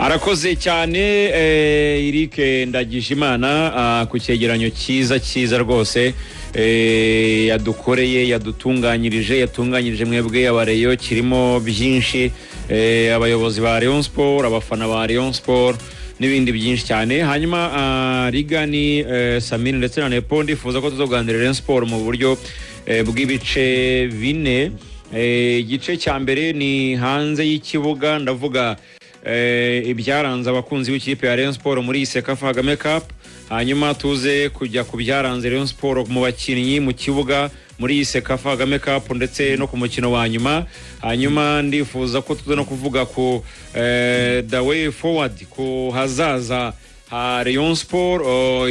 arakoze cyane Eric Ndagijimana ku cyegeranyo cyiza rwose yadukoreye yatunganyirije mwebwe abareyo kirimo byinshi abayobozi ba Rayon Sport abafana ba Rayon Sport n'ibindi byinshi cyane. Hanyuma Rigani Samir ndetse na Nepo ndifuza ko tuzoganira Rayon Sport mu buryo bw'ibice bine. Igice cya mbere ni hanze y'ikibuga, ndavuga ibyaranze abakunzi b'ikipe ya Rayon Sport muri Sekafa Kagame Cup. Hanyuma tuze kujya ku byaranze Rayon Sport mu bakinnyi mu kibuga muri Sekafa Kagame Cup ndetse no ku mukino wa nyuma. Hanyuma ndifuza ko tuze no kuvuga ku the way forward ku hazaza ha Rayon Sport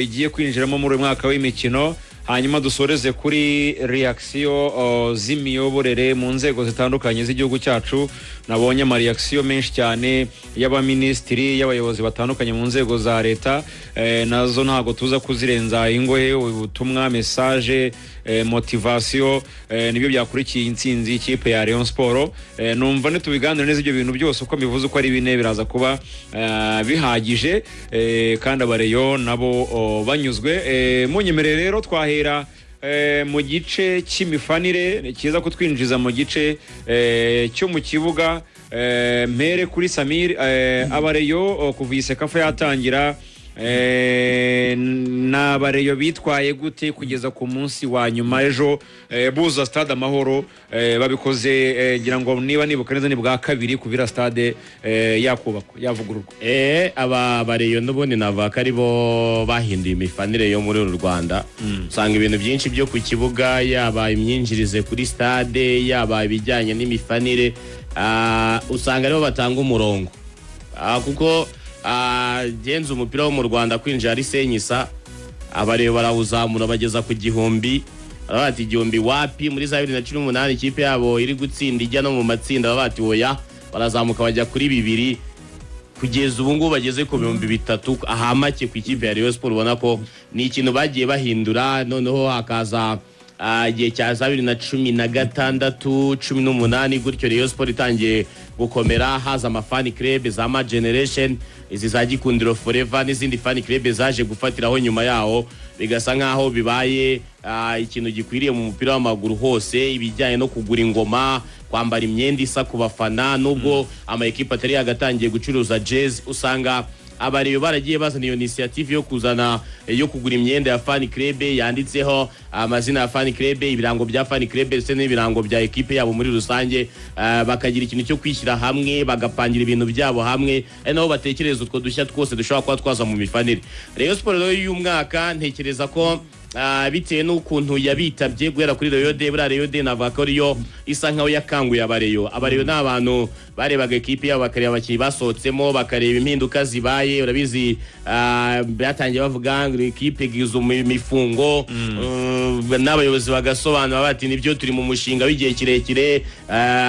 igiye kwinjiramo muri mwaka w'imikino. Hanyuma dusoreze kuri reaction z'imiyoborere mu nzego zitandukanye z'igihugu cyacu. Nabonye ama reaction menshi cyane y'abaministiri y'abayobozi batandukanye mu nzego za leta, nazo ntago tuza kuzirenza ingohe. Ubutumwa message motivation nibyo byakurikiye intsinzi y'ikipe ya Rayon Sport. Numva ne tubiganira neza ibyo bintu byose uko bivuze uko ari bine biraza kuba bihagije, kandi abareyo nabo banyuzwe. Munyemerere rero twahera mu gice cy'imifanire kiza kutwinjiza mu gice cyo mu kibuga. Mpere kuri Samir, abareyo kuva Sekafa yatangira n'abareyo bitwaye gute kugeza ku munsi wa nyuma ejo buza stade Amahoro? Babikoze ngira ngo niba nibuka neza ni bwa kabiri kuvira stade yakubakwa yavugururwa. Aba bareyo n'ubundi navuga ari bo bahinduye imifanire yo muri uru Rwanda. Usanga ibintu byinshi byo ku kibuga, yaba imyinjirize kuri stade, yaba ibijyanye n'imifanire, usanga aribo batanga umurongo, kuko genza umupira wo mu Rwanda kwinjira ari senyisa. Abareyo barawuzamura bageza ku gihumbi, bati igihumbi wapi. Muri za 2018 ikipe yabo iri gutsinda ijya no mu matsinda, bati oya, barazamuka bajya kuri 2. Kugeza ubu ngubu bageze ku 3,000 ahamake ku ikipe ya Rayon Sport. Ubona ko ni ikintu bagiye bahindura. Noneho hakaza igihe cya 2016 18 gutyo Rayon Sport itangiye gukomera, haza amafani club za Ma Generation, izi za Gikundiro Forever n'izindi fani club zaje gufatiraho nyuma yaho. Bigasa nkaho bibaye ikintu gikwiriye mu mupira w'amaguru hose, ibijyanye no kugura ingoma, kwambara imyenda isa ku bafana. Nubwo ama equipe atari yagatangiye gucuruza jazz, usanga abareyo baragiye bazana iyo initiative yo kuzana yo kugura imyenda ya fan club yanditseho amazina ya fan club, ibirango bya fan club ndetse n'ibirango bya equipe yabo muri rusange. Bakagira ikintu cyo kwishyira hamwe, bagapangira ibintu byabo hamwe, ari naho batekereza utwo dushya twose dushobora kuba twaza mu mifanire. Rayon Sport y'uyu mwaka ntekereza ko bitewe n'ukuntu yabitabye guhera kuri Rayon Day. Buriya Rayon Day navuga ko ariyo isa nkaho yakanguye abareyo. Abareyo n'abantu barebaga ekipe yabo, bakareba abakinnyi basohotsemo, bakareba impinduka zibaye. Urabizi batangiye bavuga ngo ekipe gize imifungo, n'abayobozi bagasobanura bati nibyo turi mu mushinga w'igihe kirekire.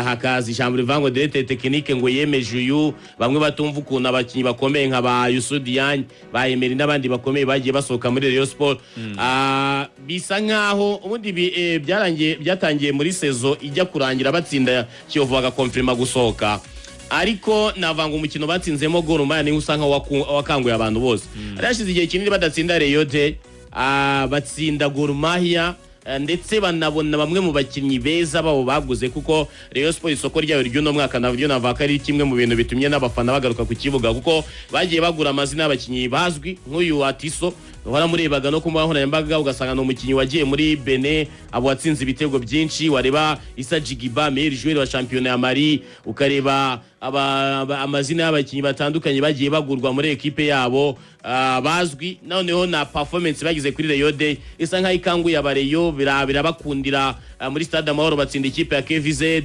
Hakaza ijambo rivango directeur technique ngo yemeje uyu. Bamwe batumva ukuntu abakinnyi bakomeye nka ba Yusudian, ba Emery n'abandi bakomeye bagiye basohoka muri Rayon Sport. Bisa nkaho ubundi byatangiye muri sezo ijya kurangira batsinda Kiyovu bagakonfirma gusohoka, ariko navanga umukino batsinzemo Gor Mahia niwe usanga wakanguye abantu bose. Arashize igihe kinini badatsinda Rayon Day, batsinda Gor Mahia ndetse banabona bamwe mu bakinnyi beza babo baguze, kuko Rayon Sport isoko ryayo ry'uno mwaka navyo navuga ari kimwe mu bintu bitumye n'abafana bagaruka ku kibuga, kuko bagiye bagura amazina y'abakinnyi bazwi nk'uyu Atiso. Uhora murebaga no kumahora yambaga ugasanga no umukinnyi wagiye muri Benin abo watsinze ibitego byinshi. Wareba Issa Jigiba meilleur joueur wa championnat ya Mali, ukareba amazina y'abakinnyi batandukanye bagiye bagurwa muri equipe yabo bazwi. Noneho na performance bagize kuri Rayon Day isa nkaho ikanguye abareyo, birabakundira. Muri stade Amahoro batsinda ikipe ya KVZ,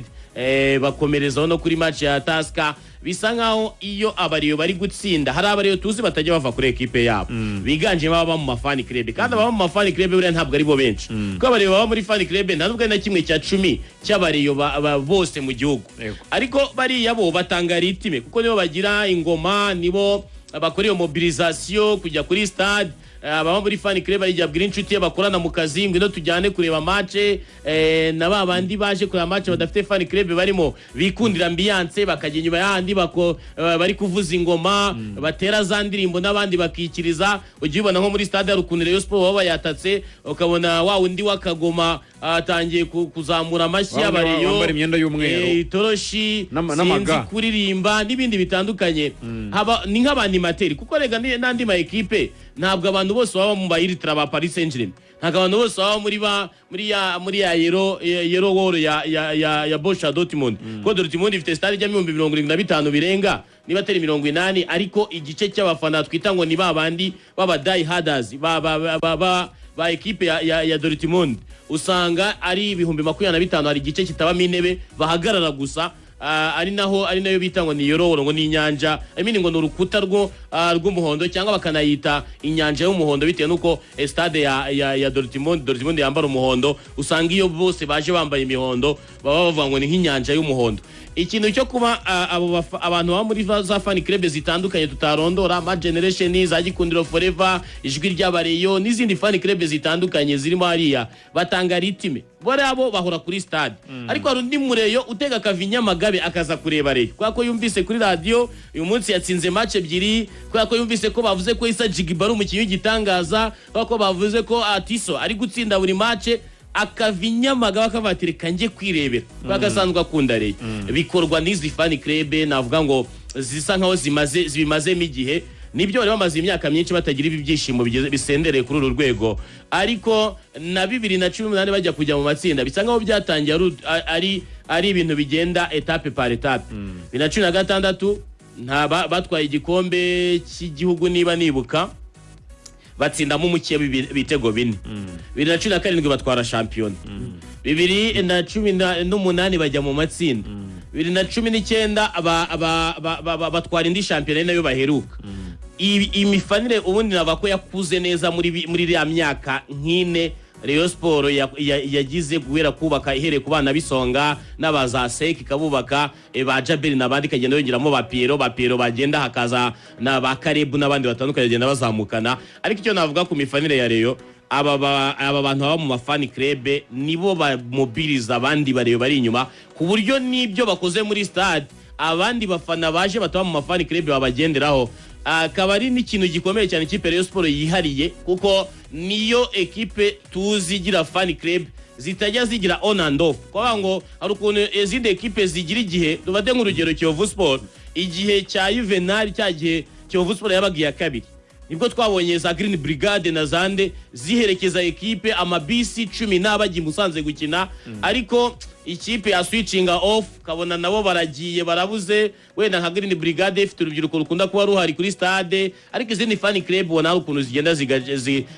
bakomerezaho no kuri match ya Taska. Bisa nkaho iyo abareyo bari gutsinda, hari abareyo tuzi batajya bava kuri equipe yabo, biganje baba mu mafani club. Kandi baba mu mafani club buriya ntabwo ari bo benshi, kuko abareyo baba muri fan club ntabwo ari na kimwe cya 10 cy'abareyo bose mu gihugu. Ariko bariya bo batanga ritime, kuko nibo bagira ingoma, nibo bakora iyo mobilisation kujya kuri stade. ababa muri fan club ari jabwira inshuti ye bakorana mu kazi ngwino tujyane kureba match na babandi baje kureba match badafite fan club barimo bikundira ambiance bakajya inyuma yandi bari kuvuza ingoma batera za ndirimbo n'abandi bakikiriza ugiye ubona nko muri stade rukunire Rayon Sport baba yatatse ukabona wa undi wakagoma atangiye kuzamura amashyi y'abareyo bambara imyenda y'umweru itoroshi sinzi kuririmba n'ibindi bitandukanye ni nk'abanimateri kuko rega n'andi ma equipe ntabwo abantu bose baba mu bayiritra ba Paris Saint-Germain ntabwo abantu bose baba muri ya yero wall ya Borussia Dortmund ko Dortmund ifite stade ya 75 birenga niba atari 80 ariko igice cy'abafana twita ngo ni babandi baba die harders ba equipe ya Dortmund usanga ari 25 hari igice kitabamo intebe bahagarara gusa ari nayo bita ngo ni yororo ngo ni inyanja ngo ni urukuta rw'umuhondo cyangwa bakanayita inyanja y'umuhondo bitewe nuko stade ya Dortmund yambara umuhondo usanga iyo bose baje bambaye imihondo baba bavuga ngo ni nk'inyanja y'umuhondo ikintu cyo kuba abantu baba muri za fan club zitandukanye tutarondora ama generation za Gikundiro Forever ijwi ry'abareyo n'izindi fan club zitandukanye zirimo hariya batanga ritime abo bahora kuri stade ariko hari undi mureyo utega kavinya magabe akaza kureba reyo kwako yumvise kuri radio uyu munsi yatsinze match ebyiri kwako yumvise ko bavuze ko Issa Jigibaru umukinnyi w'igitangaza kwako bavuze ko Atiso ari gutsinda buri match akavinya magabe akavatire kanje kwirebera bagasanzwe akunda reyo bikorwa n'izi fan club navuga ngo zisa nkaho zibimazemo igihe nibyo bari bamaze imyaka myinshi batagira ibyishimo bisendereye kuri uru rwego ariko na 2018 bajya kujya mu matsinda bisa nkaho byatangiye ari ibintu bigenda etape par etape 2016 batwaye igikombe cy'igihugu niba nibuka batsindamo umukiye bitego 4 2017 batwara champion 2018 bajya mu matsinda 2019 batwara indi champion nayo baheruka imifanire ubundi nabako yakuze neza muri ya myaka nk'ine Rayon Sport yagize guhera kubaka ihereye ku bana bisonga n'abazaseki kabubaka ba Jabel nabandi kagenda yongeramo ba Piero bagenda hakaza na ba Karebu n'abandi batandukanye bagenda bazamukana ariko icyo navuga ku mifanire ya Rayon aba bantu baba mu mafani club nibo bamobiliza abandi bareyo bari inyuma ku buryo nibyo bakoze muri stade abandi bafana baje bataba mu mafani club babagenderaho akaba ari n'ikintu gikomeye cyane ikipe Rayon Sport yihariye kuko niyo ekipe tuzigira fan club zitajya zigira on and off kwa ngo hari ukuntu izindi ekipe zigira igihe tubade nk'urugero Kiyovu Sport igihe cya Juvenal cyagiye Kiyovu Sport yabagiye ya kabiri nibwo twabonye za Green Brigade na zande ziherekeza ekipe amabisi 10 n'abagiye Musanze gukina ariko ikipe ya switchinga off kabona nabo baragiye barabuze wenda nka Green Brigade ifite urubyiruko rukunda kuba ruhari kuri stade ariko izindi fan club bona ukuntu zigenda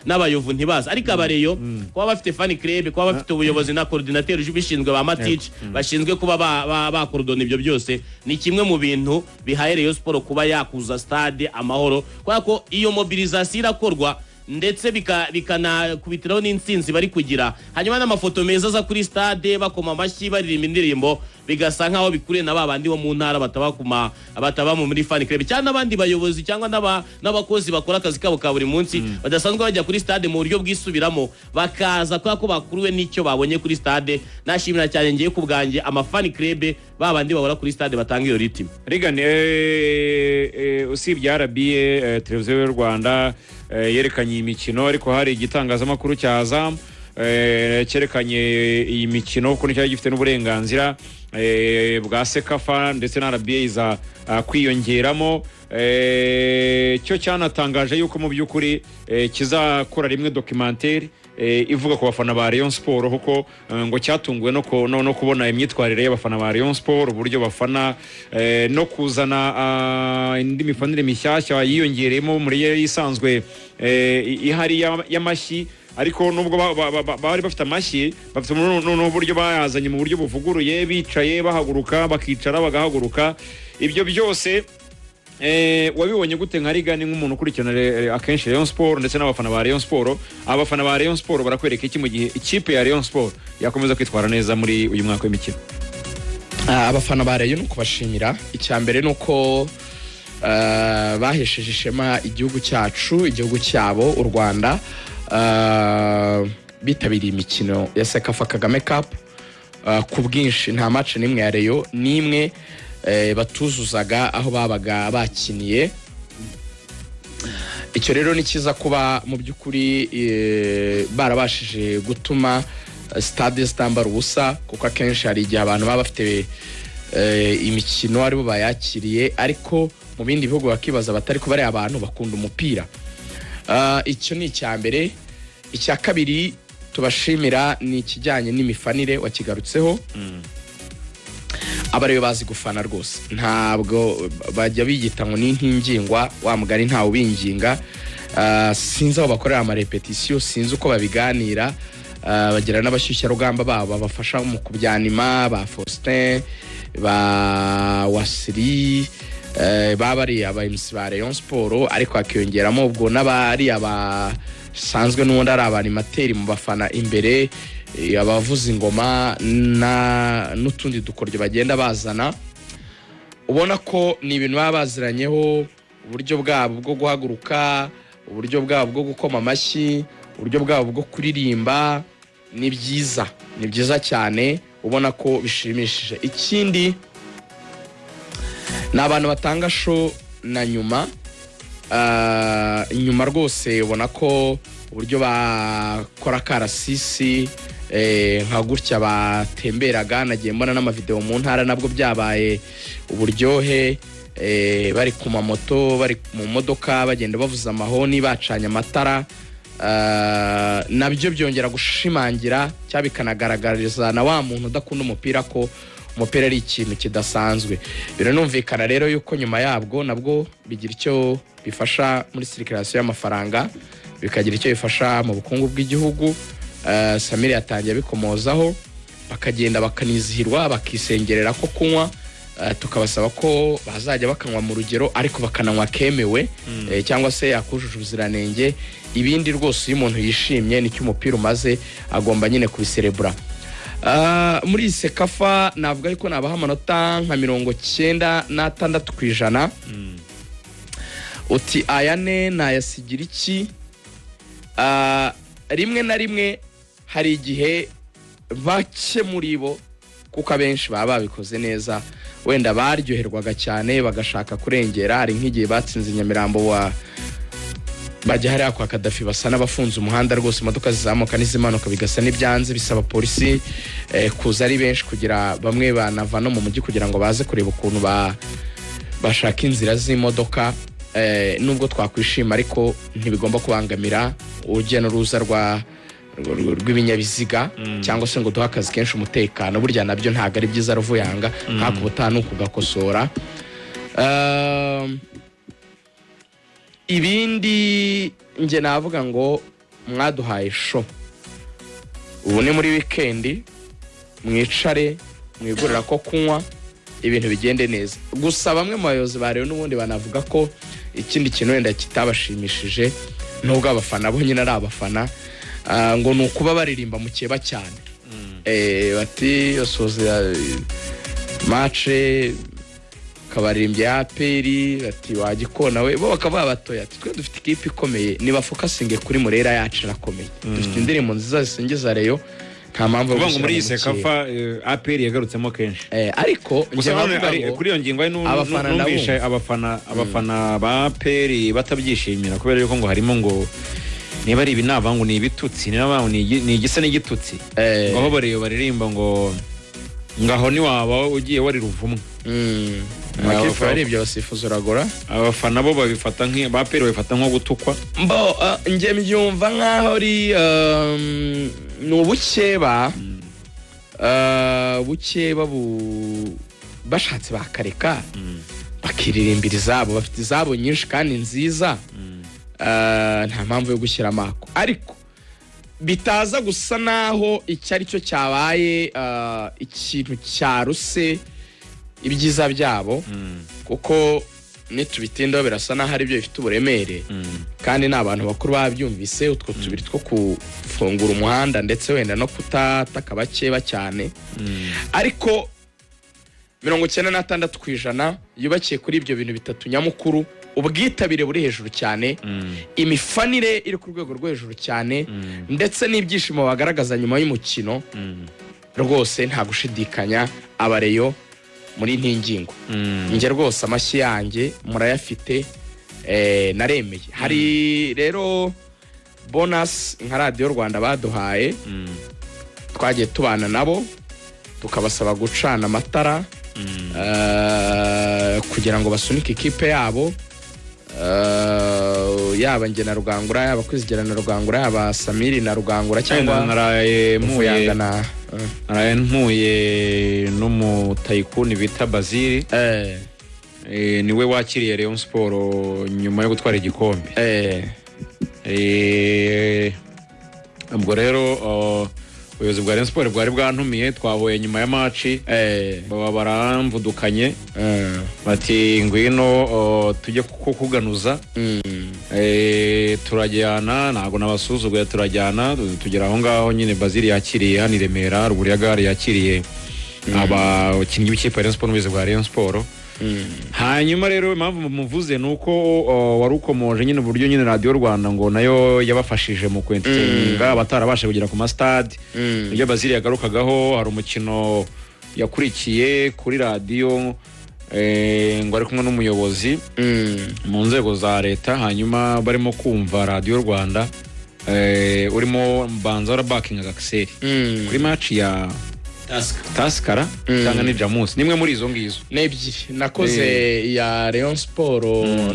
n'abayovu ntibaza ariko abareyo kuba bafite fan club kuba bafite ubuyobozi na coordinateur ubishinzwe ba Matich bashinzwe kuba bakordona ibyo byose ni kimwe mu bintu bihaye Rayon Sport kuba yakuza stade amahoro kwako iyo mobilisation irakorwa ndetse bikanakubitiraho n'insinzi bari kugira hanyuma n'amafoto meza za kuri stade bakoma amashyi baririmba indirimbo bigasa nkaho bikure na babandi bo mu ntara bataba muri fan club cyangwa n'abandi bayobozi cyangwa n'abakozi bakora akazi kabo ka buri munsi badasanzwe bajya kuri stade mu buryo bwisubiramo bakaza ko bakuruwe n'icyo babonye kuri stade nashimira cyane ngiye ku bwanjye amafan club babandi bahora kuri stade batanga iyo ritime Rigani usibye RBA televiziyo y'u Rwanda yerekanye imikino ariko hari igitangazamakuru cya Azam cyerekanye iyi mikino kuko cyari gifite n'uburenganzira bwa Sekafa ndetse na RBA za kwiyongeramo cyo cyanatangaje yuko mu byukuri kizakora rimwe documentaire ivuga ku bafana ba Rayon Sport kuko ngo cyatunguwe no kubona imyitwarire y'abafana ba Rayon Sport uburyo bafana no kuzana indi mifanire mishyashya yiyongeremo muri yisanzwe ihari y'amashyi ariko nubwo bari bafite amashyi bafite n'uburyo bayazanye mu buryo buvuguruye bicaye bahaguruka bakicara bagahaguruka ibyo byose wabibonye gute nka Rigani nk'umuntu ukurikirana akenshi Rayon Sport ndetse n'abafana ba Rayon Sport abafana ba Rayon Sport barakwereka iki mu gihe ikipe ya Rayon Sport yakomeza kwitwara neza muri uyu mwaka w'imikino abafana ba Rayon nuko bashimira icyambere nuko bahesheje ishema igihugu cyacu, igihugu cyabo u Rwanda, bitabiriye imikino ya Sekafa Kagame Cup ku bwinshi. Nta match nimwe ya Rayon nimwe batuzuzaga aho babaga bakiniye. Icyo rero ni kiza kuba mu by'ukuri barabashije gutuma stade zitambara ubusa, kuko akenshi hari igihe abantu baba bafite imikino aribo bayakiriye, ariko mu bindi bihugu bakibaza batari ko bari abantu bakunda umupira. Icyo ni icya mbere. Icya kabiri tubashimira ni ikijyanye n'imifanire wakigarutseho. Abareyo bazi gufana rwose, ntabwo bajya biyita ngo n'intingingwa, wa mugari ntawe ubinginga. Sinzi aho bakorera amarepetisiyo, sinzi uko babiganira. Bagira n'abashyushya rugamba babo babafasha mu kubyanima, ba Faustin, ba Wasiri, babari aba MC ba Rayon Sport, ariko akiyongeramo ubwo n'abari abasanzwe n'ubundi ari abanimateri mu bafana imbere, abavuza ingoma n'utundi dukoryo bagenda bazana. Ubona ko ni ibintu baba baziranyeho, uburyo bwabo bwo guhaguruka, uburyo bwabo bwo gukoma amashyi, uburyo bwabo bwo kuririmba. Ni byiza cyane, ubona ko bishimishije. Ikindi ni abantu batanga show na nyuma rwose, ubona ko uburyo bakora karasisi nka gutya batemberaga, nagiye mbona n'amavideo mu ntara nabwo byabaye uburyohe. Bari ku mamoto, bari mu modoka bagenda bavuza amahoni, bacanye amatara. Nabyo byongera gushimangira cyangwa bikanagaragariza na wa muntu udakunda umupira ko umupira ari ikintu kidasanzwe. Biranumvikana rero yuko nyuma yabwo nabwo bigira icyo bifasha muri circulation y'amafaranga, bikagira icyo bifasha mu bukungu bw'igihugu. Samiri yatangiye bikomozaho, bakagenda bakanizihirwa, bakisengerera ko kunywa. Tukabasaba ko bazajya bakanywa mu rugero, ariko bakananywa kemewe, cyangwa se yakujuje ubuziranenge. Ibindi rwose iyo umuntu yishimye nicyo umupira umaze, agomba nyine kubiserebura. Muri Sekafa navuga yuko nabaha amanota nka 96%. Uti ayane nayasigira iki? Rimwe na rimwe hari igihe bake muri bo, kuko abenshi baba babikoze neza, wenda baryoherwaga cyane bagashaka kurengera. Hari nk'igihe batsinze Nyamirambo bajya hariya kwa Kadafi basa n'abafunze umuhanda rwose, imodoka zizamuka n'izimanuka bigasa n'ibyanze, bisaba polisi kuza ari benshi kugira bamwe banava no mu mujyi kugira ngo baze kureba ukuntu bashaka inzira z'imodoka. Nubwo twakwishima, ariko ntibigomba kubangamira urujya n'uruza rw'ibinyabiziga, cyangwa se ngo duha akazi kenshi umutekano. Burya nabyo ntabwo ari byiza ruvuyanga, nk'ako butanu ukugakosora. Ibindi nge navuga ngo mwaduhaye show, ubu ni muri weekend, mwicare mwigurira ko kunywa, ibintu bigende neza. Gusa bamwe mu bayobozi ba Rayon n'ubundi banavuga ko ikindi kintu wenda kitabashimishije, nubwo abafana bo nyine ari abafana, ngo ni ukuba baririmba mu keba cyane. Bati yasoza match kabaririmbye APR, bati wagikona we, bo bakavuga batoya, twe dufite ikipe ikomeye, niba focusinge kuri Murera yacu rakomeye, dufite indirimbo nziza zisingiza Rayon, nta mpamvu yo muri Sekafa APR yagarutsemo kenshi. Ariko nje navuga kuri iyo ngingo n'umvisha abafana ba APR batabyishimira, kubera yuko ngo harimo ngo niba ari ibinava ngo ni ibitutsi, niba ni igisa n'igitutsi, ngo aho baririmba ngo ngaho ni waba ugiye wari ruvumwe. Makifu ari ibyo basifuza uragora, abafana bo babifata nk'abapere babifata nko gutukwa. Mbo nje mbyumva nkaho ari n'ubukeba, bukeba bashatse bakareka bakiririmbira izabo, bafite izabo nyinshi kandi nziza. Nta mpamvu yo gushyira amako, ariko bitaza gusa naho icyari cyo cyabaye ikintu cyaruse ibyiza byabo, kuko nitubitindaho birasa naho ari byo bifite uburemere, kandi n'abantu bakuru babyumvise utwo tubiri two kufungura umuhanda ndetse wenda no kutataka bakeba cyane. Ariko 96% yubakiye kuri ibyo bintu bitatu nyamukuru. Ubwitabire buri hejuru cyane, imifanire iri ku rwego rwo hejuru cyane, ndetse n'ibyishimo bagaragaza nyuma y'umukino. Rwose nta gushidikanya abareyo muri ntingingo. Nge rwose amashyi yanjye murayafite, naremeye. Hari rero bonus nka Radio Rwanda baduhaye, twagiye tubana nabo tukabasaba gucana amatara kugira ngo basunike ikipe yabo, yaba nge na Rugangura, yaba Kwizigera na Rugangura, yaba Samiri na Rugangura, cyangwa naraye Muyanga na mpuye n'umutayikuni bita Bazili, niwe wakiriye Rayon Sport nyuma yo gutwara igikombe. Ubwo rero ubuyobozi bwa Rayon Sport bwari bwantumiye, twahuye nyuma ya match, baba baramvudukanye bati ngwino tujye kukuganuza. Turajyana, ntago nabasuzuguye, turajyana tugera aho ngaho nyine Bazili yakiriye hano i Remera, ruguru ya gare yakiriye abakinnyi b'ikipe ya Rayon Sport n'ubuyobozi bwa Rayon Sport. Hanyuma rero impamvu muvuze nuko wari ukomoje nyine uburyo nyine Radio Rwanda ngo nayo yabafashije mu kwentertaininga abatarabasha kugera ku mastade. Ibyo Bazili yagarukagaho, hari umukino yakurikiye kuri radio ngo ari kumwe n'umuyobozi mu nzego za leta, hanyuma barimo kumva Radio Rwanda urimo Mbanza backing Axel kuri match ya Taskara cyangwa ni Jamus, nimwe muri izo ngizo n'ebyiri nakoze ya Rayon Sport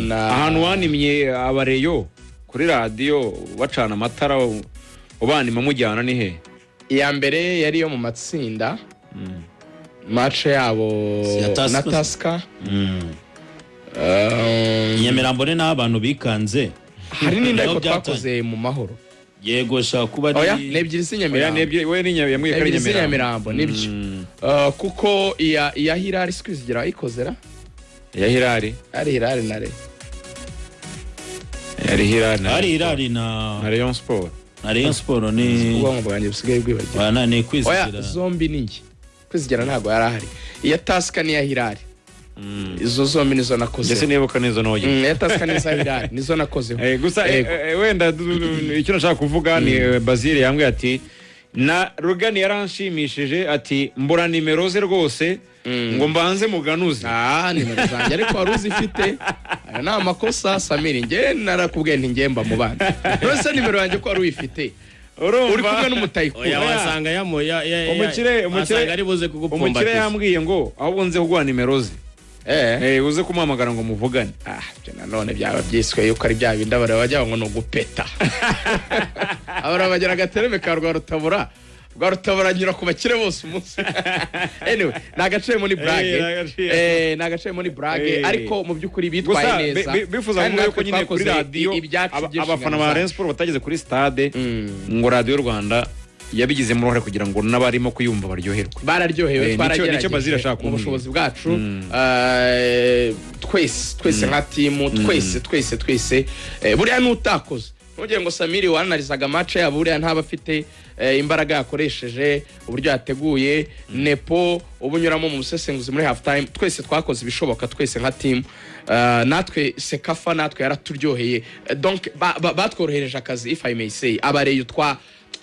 na ahantu wanimye abareyo kuri radio bacana amatara ubanima mujyana ni he. Iya mbere yari yo mu matsinda, match yabo na Taska. Nyamirambo n'abantu bikanze, hari n'indako twakoze mu mahoro. Yego sha kuba oya n'ebyiri sinyamirambo, we ni Nyamirambo nibyo. Kuko iya Hilal Kwizigera ikozera, ya Hilal ari Hilal nare yari Hilal na Rayon Sport. na Rayon Sport ni ubwo bwanjye busigaye bwibagiwe. bana ni Kwizigera. Oya zombi ningi Kwizigera ntago yari ahari. Iya Taska ni ya Hilal. Izo zombi nizo nakoze. Ndetse nibuka nizo noye. Ya Taska ni za Hilal nizo nakoze. Gusa wenda icyo nashaka kuvuga ni Bazili yambwiye ati na Rugani yaranshimishije ati mbura nimero ze rwose ngo mbanze muganuze. Nimero zanjye ariko wari uzifite. Ayo ni amakosa Samiri, nge narakubwiye nti ngemba mu bana. Nose nimero yanjye ko wari uyifite. Uri kumwe n'umutayiko. Oya wasanga umukire ari buze kugupfumba. Umukire yambwiye ngo ahubwo nze kuguha nimero ze. Uze kumuhamagara ngo muvugane. Byo nanone byaba byiswe yuko ari bya bindi abara bajya ngo no gupeta. Abara bagira agatereme ka Rwarutabura. Rwarutabura nyura ku bakire bose umunsi. Anyway, nagaciye muri brage. Nagaciye muri brage ariko mu byukuri bitwaye neza. Bifuza ngo yuko nyine kuri radio abafana ba Rayon Sport batageze kuri stade ngo Radio Rwanda yabigize mu ruhare kugira ngo n'abarimo kuyumva baryoherwe. Bararyohewe, twaragerageza nicyo Bazili ashaka mu bushobozi bwacu. Twese nka team, twese buriya n'utakoze ntugiye ngo Samiri wanarizaga match yabo buriya ntaba afite imbaraga yakoresheje, uburyo yateguye nepo ubunyuramo mu busesenguzi muri half time. Twese twakoze ibishoboka, twese nka team. Natwe Sekafa natwe yaraturyoheye, donc batworohereje akazi if I may say. Abareyo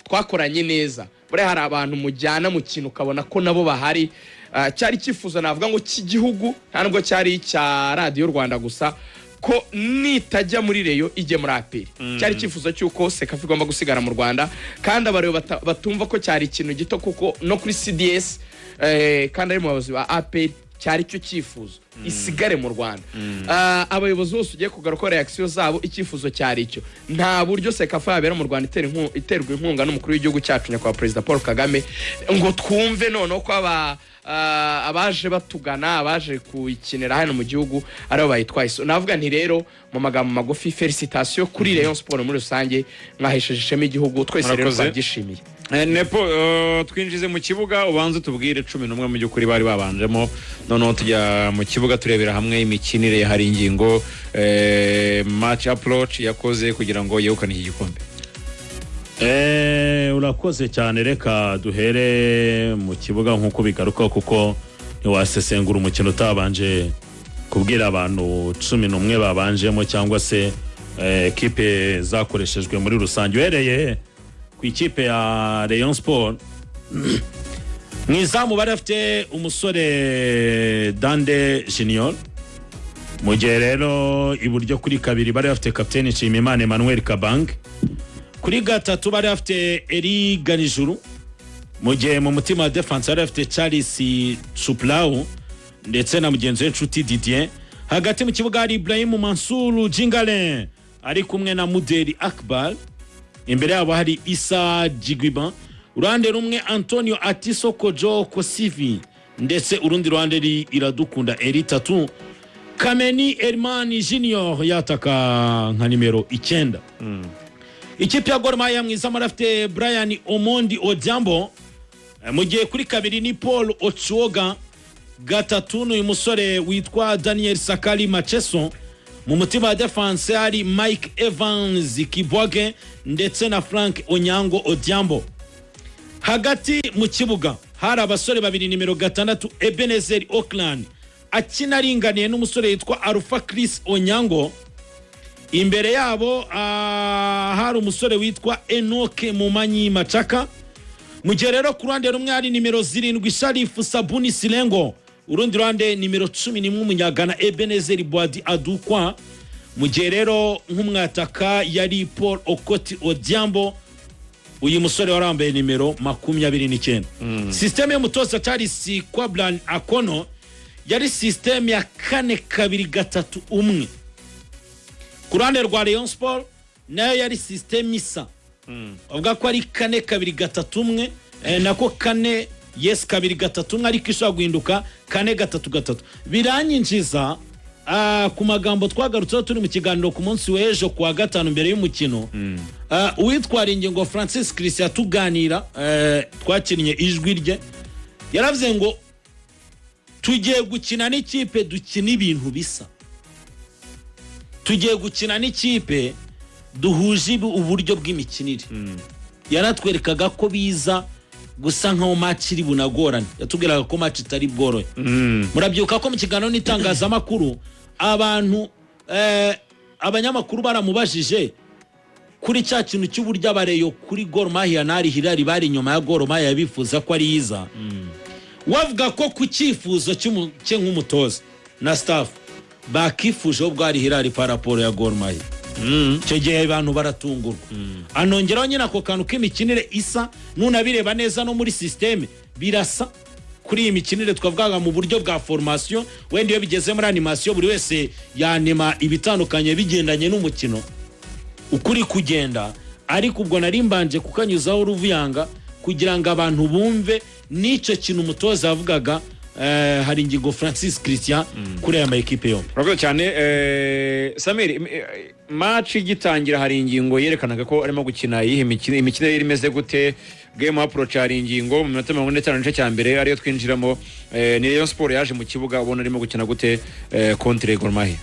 twakoranye neza, buriya hari abantu mujyana mu kintu ukabona ko nabo bahari. Cyari cyifuzo navuga ngo cy'igihugu, nta nubwo cyari cya Radio Rwanda gusa, ko nitajya muri Reyo ijye muri APR. Cyari cyifuzo cyuko Sekafa igomba gusigara mu Rwanda, kandi abareyo batumva ko cyari ikintu gito, kuko no kuri CDS kandi ari mu bayobozi ba APR cyari cyo cyifuzo isigare mu Rwanda. Abayobozi bose ugiye kugaruka reaction zabo, icyifuzo cyari icyo. Nta buryo Sekafa yabera mu Rwanda iterwa inkunga n'umukuru w'igihugu cyacu nyakwa President Paul Kagame ngo twumve none ko abaje batugana, abaje kuyikinira hano mu gihugu aribo bayitwaye. Navuga nti rero mu magambo magufi, felicitation kuri Rayon Sport muri rusange, mwahesheje ishema igihugu, twese rero twabyishimiye. Nepo twinjize mu kibuga, ubanze tubwire 11 mu by'ukuri bari babanjemo, noneho tujya mu kibuga turebera hamwe imikinire. Hari ingingo match approach yakoze kugira ngo yegukane iki gikombe. Urakoze cyane, reka duhere mu kibuga nkuko bigaruka, kuko ntiwasesengura umukino utabanje kubwira abantu 11 babanjemo cyangwa se ekipe zakoreshejwe muri rusange. Uhereye ku ikipe ya Rayon Sport mwizamu bari afite umusore Dande Junior, mu gihe rero iburyo kuri kabiri bari bafite kapiteni Nshimiyimana Emmanuel Kabang, kuri gatatu bari bafite Eri Ganijuru, mu gihe mu mutima wa defense bari bafite Charles Chuplau ndetse na mugenzi we Nshuti Didier. Hagati mu kibuga hari Ibrahim Mansour Jingale ari kumwe na Muderi Akbar, imbere yabo hari Isa Jigwiban, uruhande rumwe Antonio Atiso Kojo Kosivi ndetse urundi ruhande Iradukunda Eri Tatu. Kameni Elmani Junior yataka nka nimero 9. Ikipe ya Gor Mahia mwizamu arafite Brian Omondi Odhiambo, mu gihe kuri kabiri ni Paul Ochuoga, gatatu uyu musore witwa Daniel Sakali Macheso, mu mutima wa defense hari Mike Evans Kibwage ndetse na Frank Onyango Odhiambo. Hagati mu kibuga hari abasore babiri, nimero 6 Ebenezer Auckland akina ringaniye n'umusore yitwa Alpha Chris Onyango. Imbere yabo hari umusore witwa Enoke Mumanyi Machaka. Mu gihe rero ku ruhande rumwe hari nimero 7 Sharifu Sabuni Silengo, urundi ruhande nimero 11 umunyagana Ebenezer Boadi Adukwa. Mu gihe rero nk'umwataka yari Paul Okoti Odhiambo, uyu musore warambaye nimero 29. Systeme y'umutoza Charles Kwablan Akono yari systeme ya 4-2-3-1. Ku ruhande rwa Rayon Sport nayo yari systeme isa, avuga ko ari 4-2-3-1, nako 4-2-3-1 ariko ishobora guhinduka 4-3-3. Biranyinjiza ku magambo twagarutseho turi mu kiganiro ku munsi w'ejo kuwa 5 mbere y'umukino. Uwitwara ingingo Francis Christian tuganira, twakinnye ijwi rye, yaravuze ngo tugiye gukina n'ikipe dukina ibintu bisa, tugiye gukina n'ikipe duhuje uburyo bw'imikinire. Yaratwerekaga ko biza gusa nkaho match iri bunagorane, yatubwiraga ko match itari bworoye. Murabyuka ko mu kiganiro n'itangazamakuru abantu abanyamakuru baramubajije kuri cya kintu cy'uburyo abareyo kuri Gor Mahia nari Hilali bari nyuma ya Gor Mahia bifuza ko ari yiza. Wavuga ko ku cyifuzo cye nk'umutoza na staff bakifuje ubwo ari Hilali paraporo ya Gor Mahia. Cyo gihe abantu baratungurwa. Anongeraho nyina ko kantu k'imikinire isa, nunabireba neza no muri systeme birasa kuri iyi mikinire twavugaga mu buryo bwa formation. Wenda iyo bigeze muri animation buri wese yanema ibitandukanye bigendanye n'umukino ukuri kugenda, ariko ubwo narimbanje kukanyuzaho uruvuyanga kugira ngo abantu bumve n'icyo kintu umutoza yavugaga. Hari ingingo Francis Christian kuri aya ekipe yo. Murakoze cyane Samir, match igitangira hari ingingo yerekanaga ko arimo gukina iyi imikino imeze gute, game approach hari ingingo mu minota 45 n'ice cya mbere ariyo twinjiramo. Ni Rayon Sport yaje mu kibuga ubona arimo gukina gute contre Gor Mahia.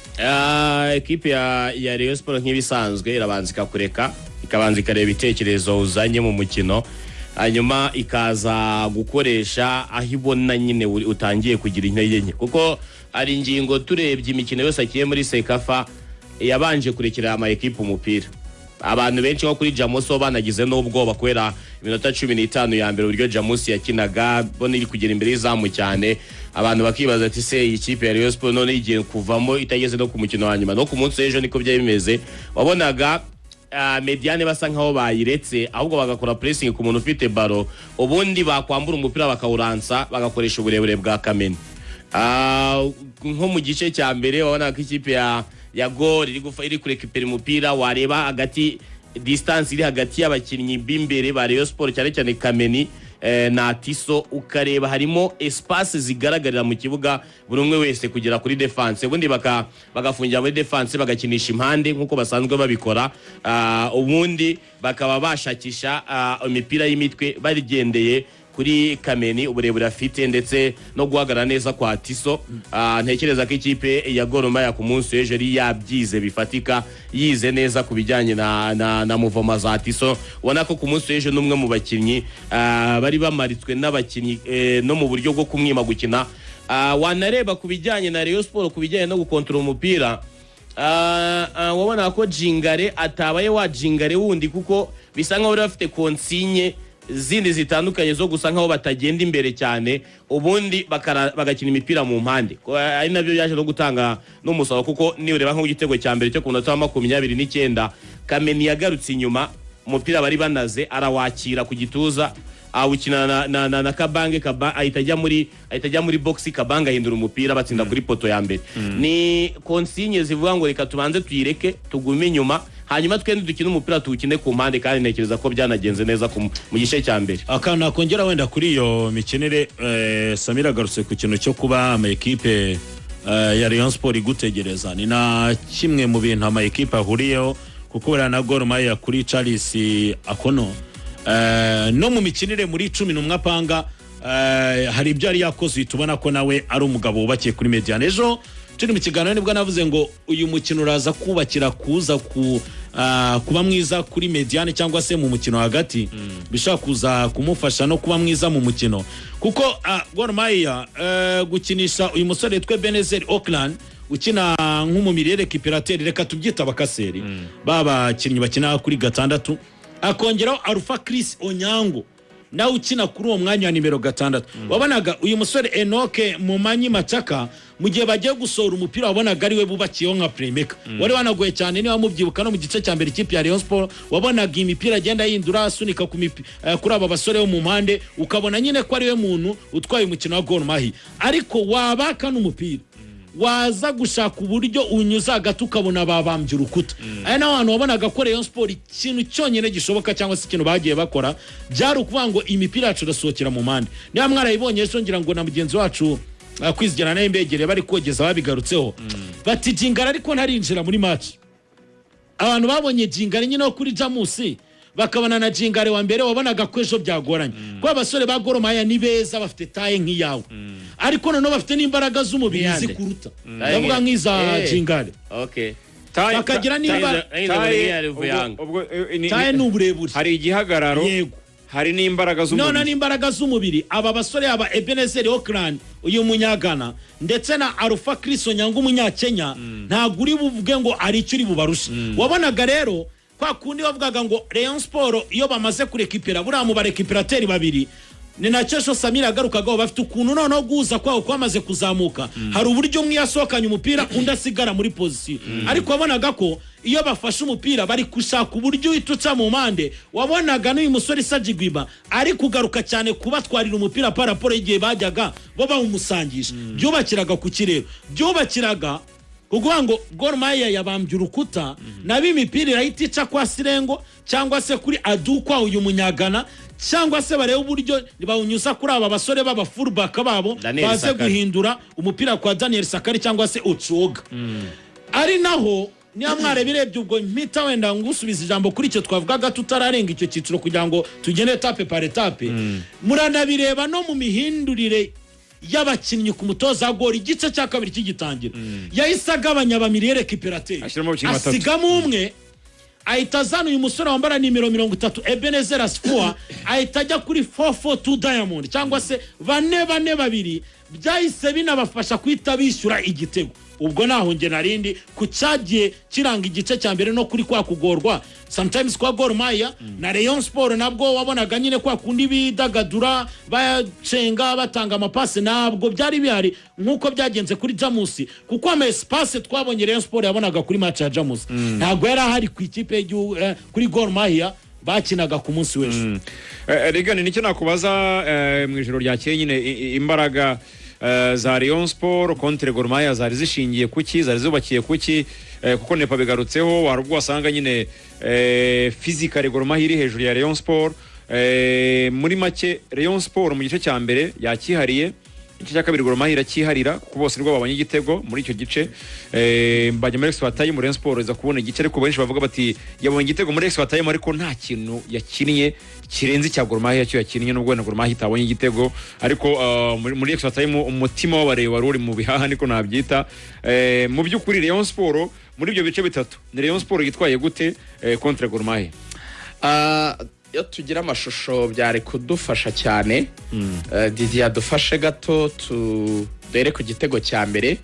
Ekipe ya Rayon Sport nk'ibisanzwe irabanza ikakureka, ikabanza ikareba ibitekerezo uzanye mu mukino, hanyuma ikaza gukoresha aho ibona nyine utangiye kugira intege nke, kuko ari ingingo turebye imikino yose akiye muri Sekafa yabanje kurekera ama ekipe umupira. Abantu benshi nko kuri Jamusi banagize n'ubwoba kwera iminota 15 ya mbere uburyo Jamusi yakinaga bona iri kugera imbere y'izamu cyane. Abantu bakibaza ati se ikipe ya Rayon Sport none igiye kuvamo itageze no ku mukino wa nyuma. No ku munsi w'ejo niko byari bimeze, wabonaga mediane basa nkaho bayiretse, ahubwo bagakora pressing ku muntu ufite baro, ubundi bakwambura umupira bakawuransa bagakoresha uburebure bwa Kameni. Nko mu gice cya mbere wabona ko ikipe ya Gor iri kurekipera umupira, wareba hagati distance iri hagati y'abakinnyi b'imbere ba Rayon Sport cyane cyane Kameni na Tiso, ukareba harimo espace zigaragarira mu kibuga buri umwe wese kugera kuri defense, ubundi bagafungira muri defense bagakinisha impande nkuko basanzwe babikora. Ubundi bakaba bashakisha imipira y'imitwe barigendeye kuri Kameni, uburebure afite ndetse no guhagarara neza kwa Tiso. Ntekereza ko ikipe ya Gor Mahia ku munsi w'ejo yabyize bifatika, yize neza kubijyanye na muvoma za Tiso. Ubona ko ku munsi w'ejo n'umwe mu bakinnyi bari bamaritswe n'abakinnyi no mu buryo bwo kumwima gukina wanareba ku bijyanye na Rayon Sport ku bijyanye no gukontrola umupira wabona ko Jingare atabaye wa Jingare wundi kuko bisa nkaho bari bafite konsinye zindi zitandukanye zo gusa nkaho batagenda imbere cyane ubundi bagakina imipira mu mpande ari nabyo byaje no gutanga n'umusoro kuko niureba nko igitego cya mbere cyo ku munota wa 29 Kameni yagarutse inyuma umupira bari banaze arawakira ku gituza awukina na Kabange ahita ajya muri box Kabanga ahindura umupira batsinda kuri poto ya mbere ni konsinye zivuga ngo reka tubanze tuyireke tugume inyuma hanyuma twende dukina umupira tuwukine ku mpande kandi nekereza ko byanagenze neza mu gice cya mbere akantu nakongera wenda kuri iyo mikinire Samira agarutse ku kintu cyo kuba ama equipe ya Rayon Sport igutegereza ni na kimwe mu bintu ama equipe ahuriyeho kuko bera na Gor Mahia kuri Charles Akono no mu mikinire muri 11 apanga hari ibyo ari yakoze tubona ko nawe ari umugabo wubakiye kuri Mediane ejo turi mu kiganiro nibwo navuze ngo uyu mukino uraza kubakira kuza kuba mwiza kuri Mediane cyangwa se mu mukino hagati bishaka kuza kumufasha no kuba mwiza mu mukino kuko Gor Mahia gukinisha uyu musore twe Benezer Auckland ukina nk'umumiriere récupérateur reka tubyita bakaseri baba kinnyi bakina kuri gatandatu akongeraho Alpha Chris Onyango nawe ukina kuri uwo mwanya wa nimero 6 wabonaga uyu musore Enoke Mumanyi Machaka mu gihe bagiye gusohora umupira wabonaga ari we bubakiyeho nka playmaker wari wanagoye cyane niba mubyibuka no mu gice cya mbere ikipe ya Rayon Sport wabonaga imipira agenda yindura asunika kuri aba basore bo mu mpande ukabona nyine ko ari we muntu utwaye umukino wa Gor Mahia ariko wabaka n'umupira waza gushaka uburyo unyuza hagati ukabona babambye urukuta aya n'abantu wabonaga ko Rayon Sport ikintu cyonyine gishoboka cyangwa se ikintu bagiye bakora byari ukuvuga ngo imipira yacu irasohokera mu mpande niba mwarayibonye ejo ngira ngo na mugenzi wacu kwizigera nayo mbegere bari kogeza babigarutseho bati Jingara ariko ntarinjira muri match abantu babonye Jingara nyine kuri Jamusi bakabana na Jingare wa mbere wabonaga ko ejo byagoranye ko abasore ba Gor Mahia ni beza bafite taye nk'iyawe ariko none bafite n'imbaraga z'umubiri zikuruta bavuga nk'iza Jingare okay bakagira niba taye n'uburebure hari igihagararo hari n'imbaraga z'umubiri none n'imbaraga z'umubiri aba basore aba Ebenezer Auckland uyu munyagana ndetse na Alpha Chris Onyango umunyakenya ntabwo uri buvuge ngo ari icyo uri bubarusha wabonaga rero kwa kundi bavugaga ngo Rayon Sport iyo bamaze kurekipera buriya mu barekiperateur babiri ni nacyo Samira agarukagaho bafite ukuntu noneho guza kwaho kwamaze kuzamuka hari uburyo umwe yasohokanye umupira undi asigara muri position ariko wabonaga ko iyo bafashe umupira bari gushaka uburyo uhita mu mpande wabonaga n'uyu musore Sajigwiba ari kugaruka cyane kubatwarira umupira paraporo igihe bajyaga bo bawumusangisha byubakiraga ku kirero byubakiraga kuvuga ngo Gor Mahia yabambye urukuta nabi imipira irayitica kwa Sirengo cyangwa se kuri Adukwa uyu munyagana cyangwa se bareba uburyo bawunyuza kuri aba basore baba fullback babo baze guhindura umupira kwa Daniel Sakari cyangwa se Ochoga ari naho niya mwarebirebye ubwo mpita wenda ngusubiza ijambo kuri icyo twavugaga tutararenga icyo cyiciro kugira ngo tugende etape par etape muranabireba no mu mihindurire y'abakinnyi ku mutoza Gor igice cya kabiri kigitangira yahise agabanya abamiriere récupérateur asigamo umwe ahita azana uyu musore wambara nimero 30 Ebenezer Aspoa ahita ajya kuri 442 Diamond cyangwa se bane babiri byahise binabafasha kwita bishyura igitego ubwo naho nge narindi ku cyagiye kiranga igice cya mbere no kuri kwa kugorwa sometimes kwa Gor Mahia na Rayon Sport nabwo wabonaga nyine kwa kundi bidagadura bacenga batanga amapase nabwo byari bihari nkuko byagenze kuri Jamusi kuko ama espace twabonye Rayon Sport yabonaga kuri match ya Jamusi ntabwo yari ahari ku ikipe kuri Gor Mahia bakinaga ku munsi w'ejo Rigani nicyo nakubaza mu ijoro ryakeye nyine imbaraga za Rayon Sport contre Gor Mahia zari zishingiye kuki zari zubakiye kuki kuko nepa bigarutseho warubwo wasanga nyine physical Gor Mahia iri hejuru ya Rayon Sport muri make Rayon Sport mu gice cya mbere yakihariye igice cya kabiri Gor Mahia irakiharira kuko bose nibwo babanye igitego muri icyo gice mbajya muri extra time Rayon Sport iza kubona igice ariko benshi bavuga bati yabonye igitego muri extra time ariko nta kintu yakinnye kirenze cya Gor Mahia cyo yakinnye nubwo na Gor Mahia itabonye igitego ariko muri extra time umutima w'abareba wari uri mu bihaha niko nabyita mu by'ukuri Rayon Sport muri ibyo bice bitatu ni Rayon Sport yitwaye gute contre Gor Mahia iyo tugira amashusho byari kudufasha cyane. Didier adufashe gato tudere ku gitego cya mbere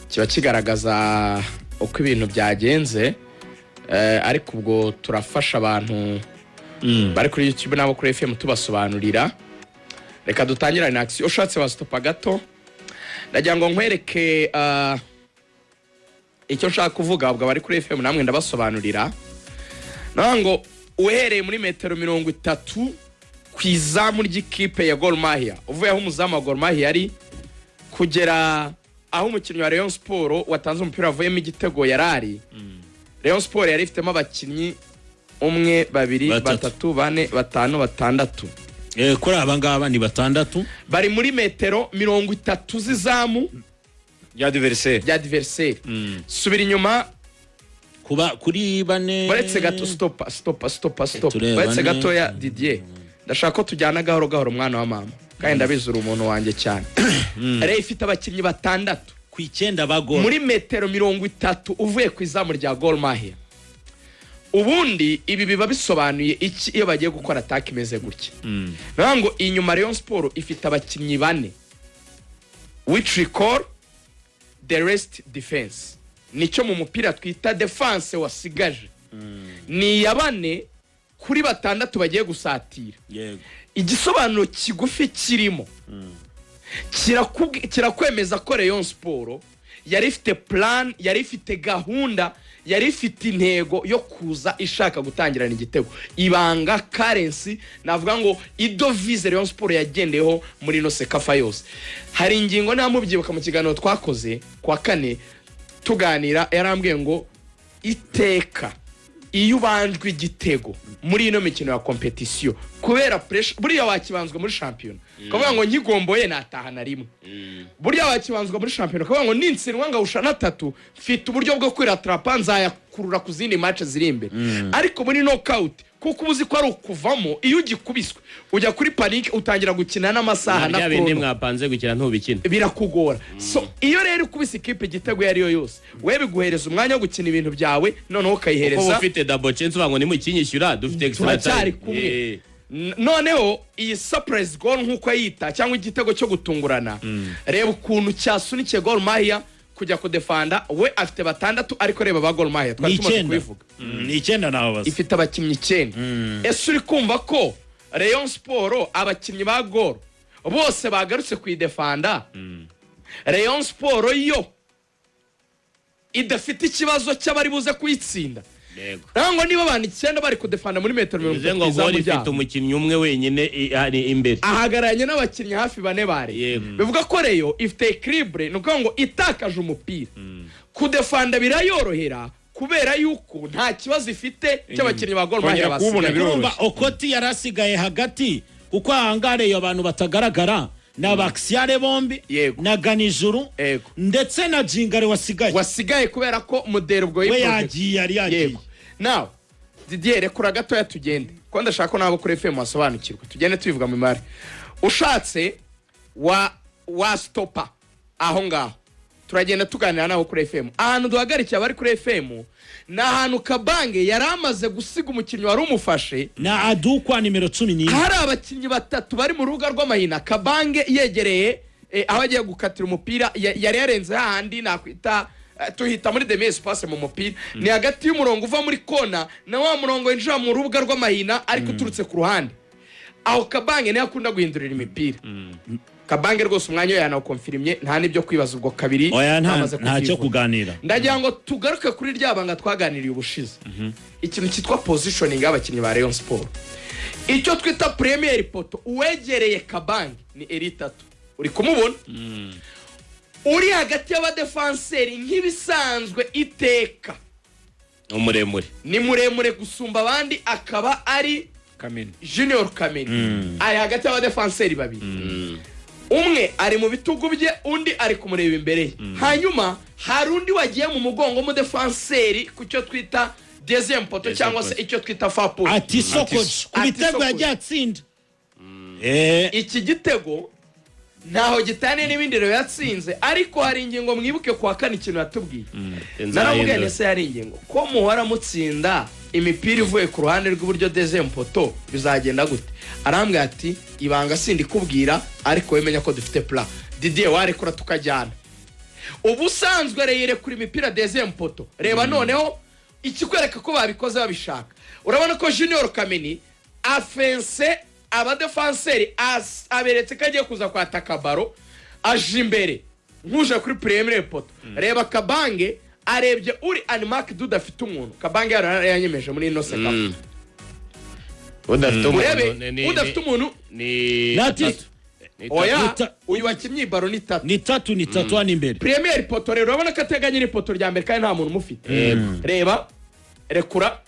kiba kigaragaza uko ibintu byagenze, ariko ubwo turafasha abantu bari kuri YouTube nabo kuri FM tubasobanurira. Reka dutangirane na action. Ushatse wastopa gato ndagira ngo nkwereke icyo nshaka kuvuga, ubwo bari kuri FM namwe ndabasobanurira. Nango uhereye muri metero 30 ku izamu ry'ikipe ya Gor Mahia, uvuye aho umuzamu wa Gor Mahia ari kugera aho umukinnyi wa Rayon Sport watanze umupira avuyemo igitego yarari. Rayon Sport yari ifitemo abakinnyi 1 2 3 4 5 6. Kuri aba ngaba ni 6 bari muri metero 30 z'izamu ya adversaire. Subira inyuma kuba kuri bane. Baretse gato stop. Baretse gato ya Didier. Ndashaka ko tujyana gahoro gahoro mwana wa mama. Kandi ndabizura umuntu wanjye cyane. Rero ifite abakinnyi 6 ku 9 ba Gor muri metero 30 uvuye ku izamu rya Gor Mahia. Ubundi ibi biba bisobanuye iki iyo bagiye gukora attack imeze gutya. Nango inyuma Rayon Sport ifite abakinnyi 4 which recall the rest defense. Nicyo mu mupira twita defense wasigaje. Ni yabane kuri 6 bagiye gusatira. Yego. Igisobanuro kigufi kirimo. Kirakwemeza ko Rayon Sport yari ifite plan, yari ifite gahunda, yari ifite intego yo kuza ishaka gutangirana igitego. Ibanga currency navuga ngo idovize Rayon Sport yagendeyeho muri no sekafa yose. Hari ingingo namubyibuka mu kiganiro twakoze kwa 4 tuganira, yarambwiye ngo iteka iyo ubanjwe igitego muri ino mikino ya competition kubera pressure, buriya wakibanzwe muri champion kavuga ngo nkigomboye natahana rimwe. Buriya wakibanzwe muri champion kavuga ngo ninsinwa ngawusha na 3 mfite uburyo bwo kwiratrapa nzayakurura ku zindi match ziri imbere. Ariko muri knockout kuko ubuzi ko ari ukuvamo, iyo ugikubiswe ujya kuri panic utangira gukina n'amasaha na pro bindi mwapanze gukina ntubikina birakugora. So iyo rero ukubise ikipe igitego yari yo yose we biguhereza umwanya wo gukina ibintu byawe, noneho ukayihereza uko ufite double chance ubango nimukinyishyura dufite extra time. Noneho iyi surprise goal nkuko yita cyangwa igitego cyo gutungurana, reba ukuntu cyasunikiye Gor Mahia kujya kudefanda. We afite 6 ariko reba ba Gor Mahia twari tumaze kubivuga ni 9 naho base ifite abakinnyi 9. Ese uri kumva ko Rayon Sport abakinnyi ba Gor bose bagarutse kwidefanda? Rayon Sport yo idafite ikibazo cy'abari buze kuyitsinda. Nango niba abantu 9 bari kudefanda muri metero 30 ngo Gor ifite umukinnyi umwe wenyine ari imbere ahagaranye n'abakinnyi hafi 4 bare. Bivuga ko Rayon ifite equilibre, nuko ngo itakaje umupira kudefanda birayorohera kubera yuko nta kibazo ifite cy'abakinnyi ba Gor Mahia basigaye. Okoti yarasigaye hagati kuko ahangare abantu batagaragara n'abaxiare bombi na Ganijuru ndetse na Jingare wasigaye kubera ko modero ubwo yagiye. Now Didier rekura gato ya tugende ko ndashaka ko nabo kuri FM wasobanukirwa, tugende tubivuga mu mari. Ushatse wa stopa aho ngaho turagenda tuganira nabo kuri FM. Ahantu duhagarikiye bari kuri FM na ahantu Kabange yaramaze gusiga umukinnyi wari umufashe na Adukwa nimero 10. Hari abakinnyi 3 bari mu rubuga rw'amahina. Kabange yegereye aho agiye gukatira umupira yari yarenze hahandi nakwita tuhita muri demi espace mu mupira. Ni hagati y'umurongo uva muri kona na wa murongo winjira mu rubuga rw'amahina ariko turutse ku ruhande. Aho Kabange ne akunda guhindurira imipira. Kabange rwose umwanya yana confirmye nta nibyo kwibaza ubwo kabiri nta cyo kuganira. Ndagira ngo tugaruke kuri ryabanga twaganiriye ubushize. Ikintu cyitwa positioning y'abakinnyi ba Rayon Sport. Icyo twita premier poto uwegereye Kabange ni Elite 3. Uri kumubona? Uri hagati y'abadefenseri nk'ibisanzwe iteka. Umuremure. Ni muremure gusumba abandi akaba ari Kameni. Junior Kameni. Ari hagati y'abadefenseri babiri. Umwe ari mu bitugu bye undi ari kumureba imbere. Hanyuma hari undi wagiye mu mugongo mu defenseri ku cyo twita deuxième poto cyangwa se icyo twita fa poto. Ati Sokoji kubitego yajyatsinda. Iki gitego ntaho gitane n'ibindi rero yatsinze, ariko hari ingingo mwibuke kwa 4 ikintu yatubwiye. Naramubwiye se yari ingingo ko muhora mutsinda imipira ivuye ku ruhande rw'iburyo deuxième poto bizagenda gute arambwira ati ibanga sindi kubwira ariko wemenya ko dufite plan Didier warekura tukajyana ubusanzwe reyere kuri imipira deuxième poto reba noneho ikikwereka ko babikoze babishaka urabona ko Junior Kameni afense abadefenseri aberetse ko agiye kuza kwataka baro aje imbere nkuje kuri premier poto reba Kabange arebye uri Animak Duda afite umuntu Kabange yanyemeje muri ino seka udafite umuntu ni Natito. oya uyu wakinnyi baro ni tatu hano imbere premier poto rero urabona ko ateganye n'ipoto rya mbere kandi nta muntu umufite reba rekura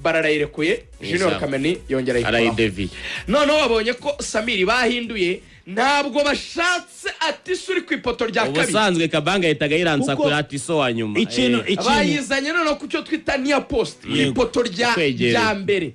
bararayirekuye Junior Kameni yongera arayidevi noneho wabonye ko Samiri bahinduye ntabwo bashatse Atiso uri ku ipoto rya kabiri ubusanzwe Kabanga yitaga yiransa kuri Atiso wa nyuma ikintu bayizanye noneho ku cyo twita niya post ipoto rya mbere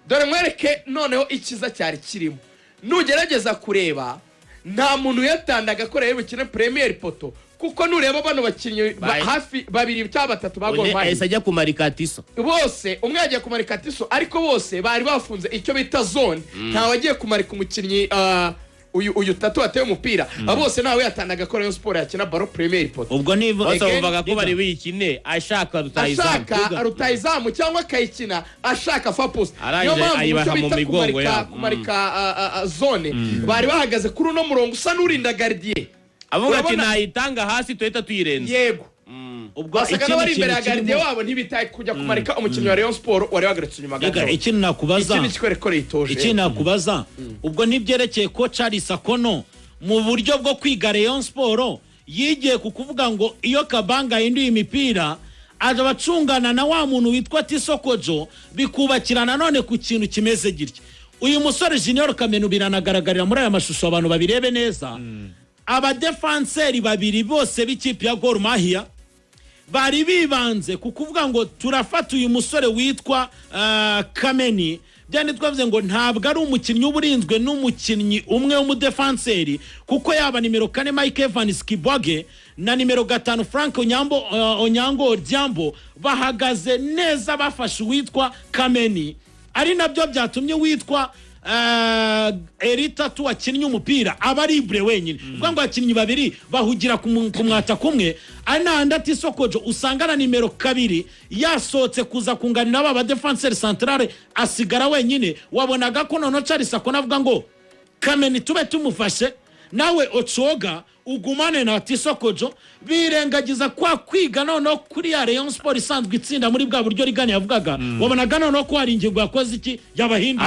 dore mwereke noneho ikiza cyari kirimo nugerageza kureba nta muntu yatandaga ko rero bukine premier poto kuko nureba bano bakinnyi hafi babiri cyangwa batatu bagomba ese ajya kumarika Atiso bose umwe yagiye kumarika Atiso ariko bose bari bafunze icyo bita zone nta wagiye kumarika umukinnyi uyu tatu ateye umupira bose nawe yatandaga ko Rayon Sport yakina baro premier poto ubwo niba bavuga ko bari biyikine ashaka rutayizamu cyangwa akayikina ashaka fa post niyo mpamvu mu migongo yabo kumarika zone bari bahagaze kuri uno murongo usa n'urinda gardien avuga ati nayitanga hasi tuhita tuyirenza yego ubwo asaka bari imbere ya gardien wabo ntibitaye kujya kumarika umukinnyi wa Rayon Sport wari wagarutse inyuma gato ikintu nakubaza ikintu nakubaza ubwo nibyerekeye ko Charles Akono mu buryo bwo kwiga Rayon Sport yigiye kukuvuga ngo iyo Kabanga hinduye imipira aje bacungana na wa muntu witwa Tisokojo bikubakirana none ku kintu kimeze gitya uyu musore Junior Kameni biranagaragarira muri aya mashusho abantu babirebe neza abadefenseri babiri bose b'ikipe ya Gor Mahia bari bibanze kukuvuga ngo turafata uyu musore witwa Kameni byane twavuze ngo ntabwo ari umukinnyi uburinzwe n'umukinnyi umwe w'umudefenseri kuko yaba nimero 4 Mike Evans Kibwage na nimero 5 Frank Onyango Diambo bahagaze neza bafashe witwa Kameni ari nabyo byatumye witwa Erita tu wakinnye umupira aba libre wenyine ubwo ngo abakinnyi babiri bahugira ku mwata kumwe ananda Tisokojo usangana nimero 2 yasotse kuza kunganira aba defenseur centrale asigara wenyine wabonaga ko nono Charles Akono avuga ngo Kameni tube tumufashe nawe Ochoga ugumane na Tisokojo birengagiza kwa kwiga nono kuri ya Rayon Sport isanzwe itsinda muri bwa buryo rigani yavugaga wabonaga nono ko hari ingingo yakoze iki yabahindi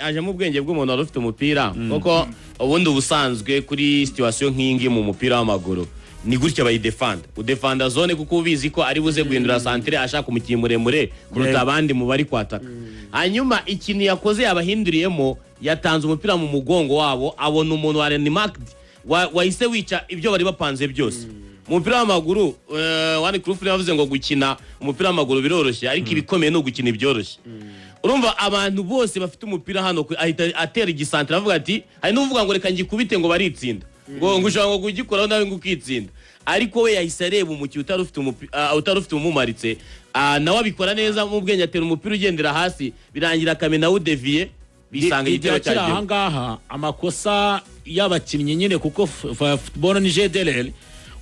aje mu bwenge bw'umuntu wari ufite umupira kuko ubundi ubusanzwe kuri situation nk'ingi mu mupira w'amaguru ni gutya bayidefanda udefanda zone kuko ubizi ko ari buze guhindura centre ashaka umukinnyi muremure kuruta abandi mu bari kwataka hanyuma ikintu yakoze yabahinduriyemo yatanze umupira mu mugongo wabo abona umuntu wa Animak wahise wica ibyo bari bapanze byose umupira w'amaguru wani Krufuri yavuze ngo gukina umupira w'amaguru biroroshye ariko ibikomeye no gukina ibyoroshye urumva abantu bose bafite umupira hano ahita atera igisantre avuga ati hari n'uvuga ngo reka ngikubite ngo baritsinda ngo ngushaka ngo kugikoraho nawe ngukitsinda ariko we yahise areba umuki utarufite umumaritse nawe abikora neza mu bwenge atera umupira ugendera hasi birangira Kameni nawe devier bisanga igitero cyaje aha ngaha amakosa y'abakinnyi nyine kuko football ni JDL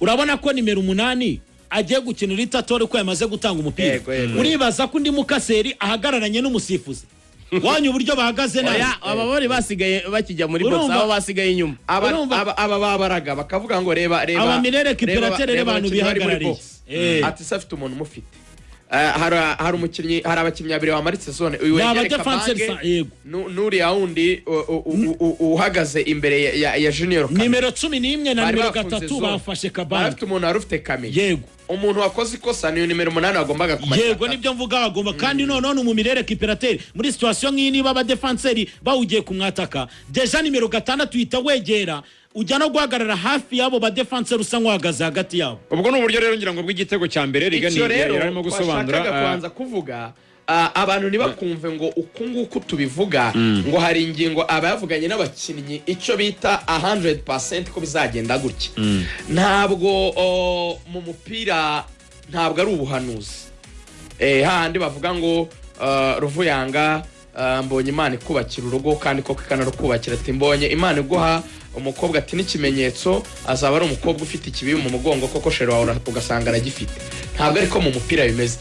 urabona ko nimero 8 agiye gukinira itatore ko yamaze gutanga umupira uribaza ko ndi mukaseri ahagararanye n'umusifuzi wanyu uburyo bahagaze na ababori basigaye bakijya muri box abo basigaye inyuma aba babaraga bakavuga ngo reba aba mirere kiperatere abantu bihagarariye ati safite umuntu mufite hari umukinnyi hari abakinnyi babiri bamaritse zone uyu wegereka Kabange nuri yaundi uhagaze imbere ya Junior Kameni nimero 11 na nimero 3 bafashe Kabange bafite umuntu arufite Kameni yego umuntu wakoze ikosa niyo nimero 8 agombaga kumarika yego nibyo mvuga bagomba kandi none mu mirere kiperatere muri situation nk'iyi niba aba defenseri bawugiye kumwataka deja nimero 6 yita wegera ujya no guhagarara hafi yabo ba defenseur usa nk'uhagaze hagati yabo ubwo n'uburyo rero ngira ngo bw'igitego cya mbere rigani yarimo gusobanura kwanza kuvuga abantu nibakumve ngo ukunguku tubivuga ngo hari ingingo abayavuganye n'abakinnyi icyo bita 100% ko bizagenda gutya ntabwo mu mupira ntabwo ari ubuhanuzi hahandi bavuga ngo Ruvuyanga mbonye Imana ikubakira urugo kandi koko ikanarukubakira ati mbonye Imana iguha umukobwa ati n'ikimenyetso azaba ari umukobwa ufite ikibibi mu mugongo koko shero wawe ugasanga aragifite ntabwo ariko mu mupira bimeze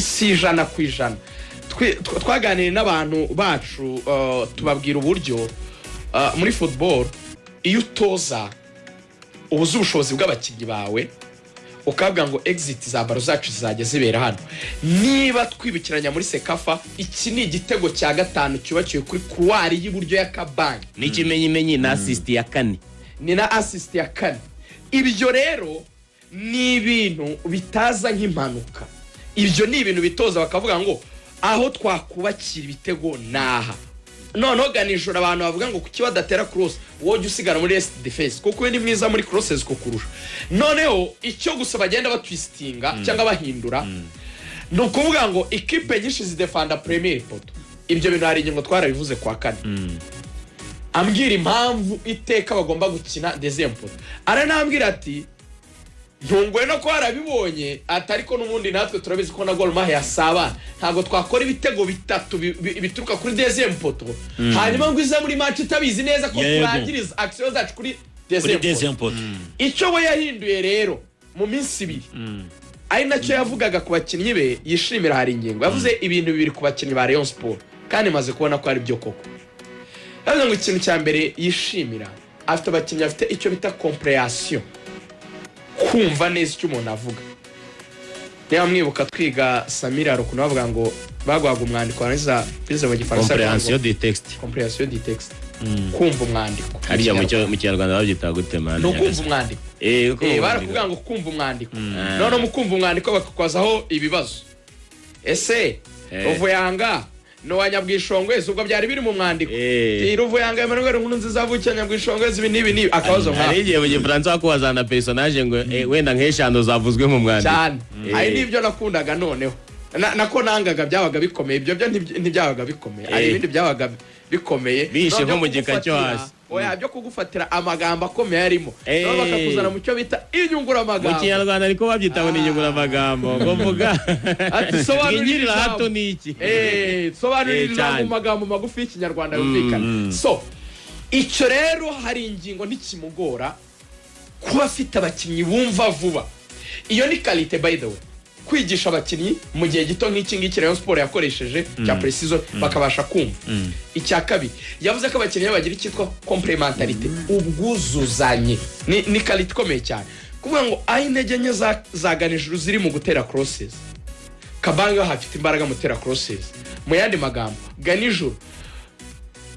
si ijana ku ijana twaganiriye n'abantu bacu tubabwira uburyo muri football iyo utoza ubuze ubushobozi bw'abakinnyi bawe ukabwa ngo exit za baro zacu zizajya zibera hano niba twibukiranya muri Sekafa iki ni igitego cya gatanu cyubakiwe kuri kuwari y'iburyo ya Kabange n'ikimenyimenyi na assist ya 4 ni na assist ya 4 ibyo rero ni ibintu bitaza nk'impanuka ibyo ni ibintu bitoza bakavuga ngo aho twakubakira ibitego naha noneho ganijoro abantu bavuga ngo kuki badatera cross woje usigara muri rest defense kuko ni mwiza muri crosses kukurusha noneho icyo gusa bagenda batwistinga cyangwa bahindura no kuvuga ngo equipe nyinshi zidefanda premier poto ibyo bintu hari ingingo twarabivuze kwa kane ambwira impamvu iteka bagomba gukina deuxième poto aranambwira ati ntungwe no ko harabibonye atariko n'ubundi natwe turabizi ko na Gor Mahia yasaba ntago twakora ibitego bitatu bituruka kuri deuxième poto hanyuma ngo iza muri match itabizi neza ko turangiriza action zacu kuri deuxième poto icyo we yahinduye rero mu minsi ibiri ari nacyo yavugaga ku bakinnyi be yishimira hari ingingo yavuze ibintu bibiri ku bakinnyi ba Rayon Sport kandi maze kubona ko ari byo koko yavuze ngo ikintu cya mbere yishimira afite abakinnyi afite icyo bita comprehension kumva neza icyo umuntu avuga niba mwibuka twiga Samira rukuno bavuga ngo bagwaga umwandiko warangiza bize mu gifaransa comprehension du texte kumva umwandiko hariya mu Kinyarwanda babyita gutema no kumva umwandiko barakuvuga ngo kumva umwandiko none mu kumva umwandiko bakakwazaho ibibazo ese Ruvuyanga no wanyabwishongwezi ubwo byari biri mu mwandiko Ruvuyanga Emmanuel nkuru nziza vucya nyabwishongwezi ibi akabazo nka arigiye mu gifaransa kwazana personage ngo wenda nk'eshando zavuzwe mu mwandiko cyane ari nibyo nakundaga noneho nako nangaga byabaga bikomeye ibyo ntibyabaga bikomeye ari ibindi byabaga bikomeye bishe nko mu gika cyo hasi oya byo kugufatira amagambo akomeye arimo no bakakuzana mu cyo bita inyungura amagambo mu Kinyarwanda ariko babyitaho n'inyungura amagambo ngo vuga ati sobanurira hato niki sobanurira mu magambo magufi y'Ikinyarwanda yumvikana so icyo rero hari ingingo ntikimugora kuba afite abakinnyi bumva vuba iyo ni qualité by the way kwigisha abakinnyi mu gihe gito nk'iki ngiki Rayon Sport yakoresheje cya precision bakabasha kumva icya kabiri yavuze ko abakinnyi bagira icyitwa complementarité ubwuzuzanye ni qualité ikomeye cyane kuvuga ngo aho intege nke zaganijuru ziri mu gutera crosses Kabange hafite imbaraga mu gutera crosses mu yandi magambo ganijuru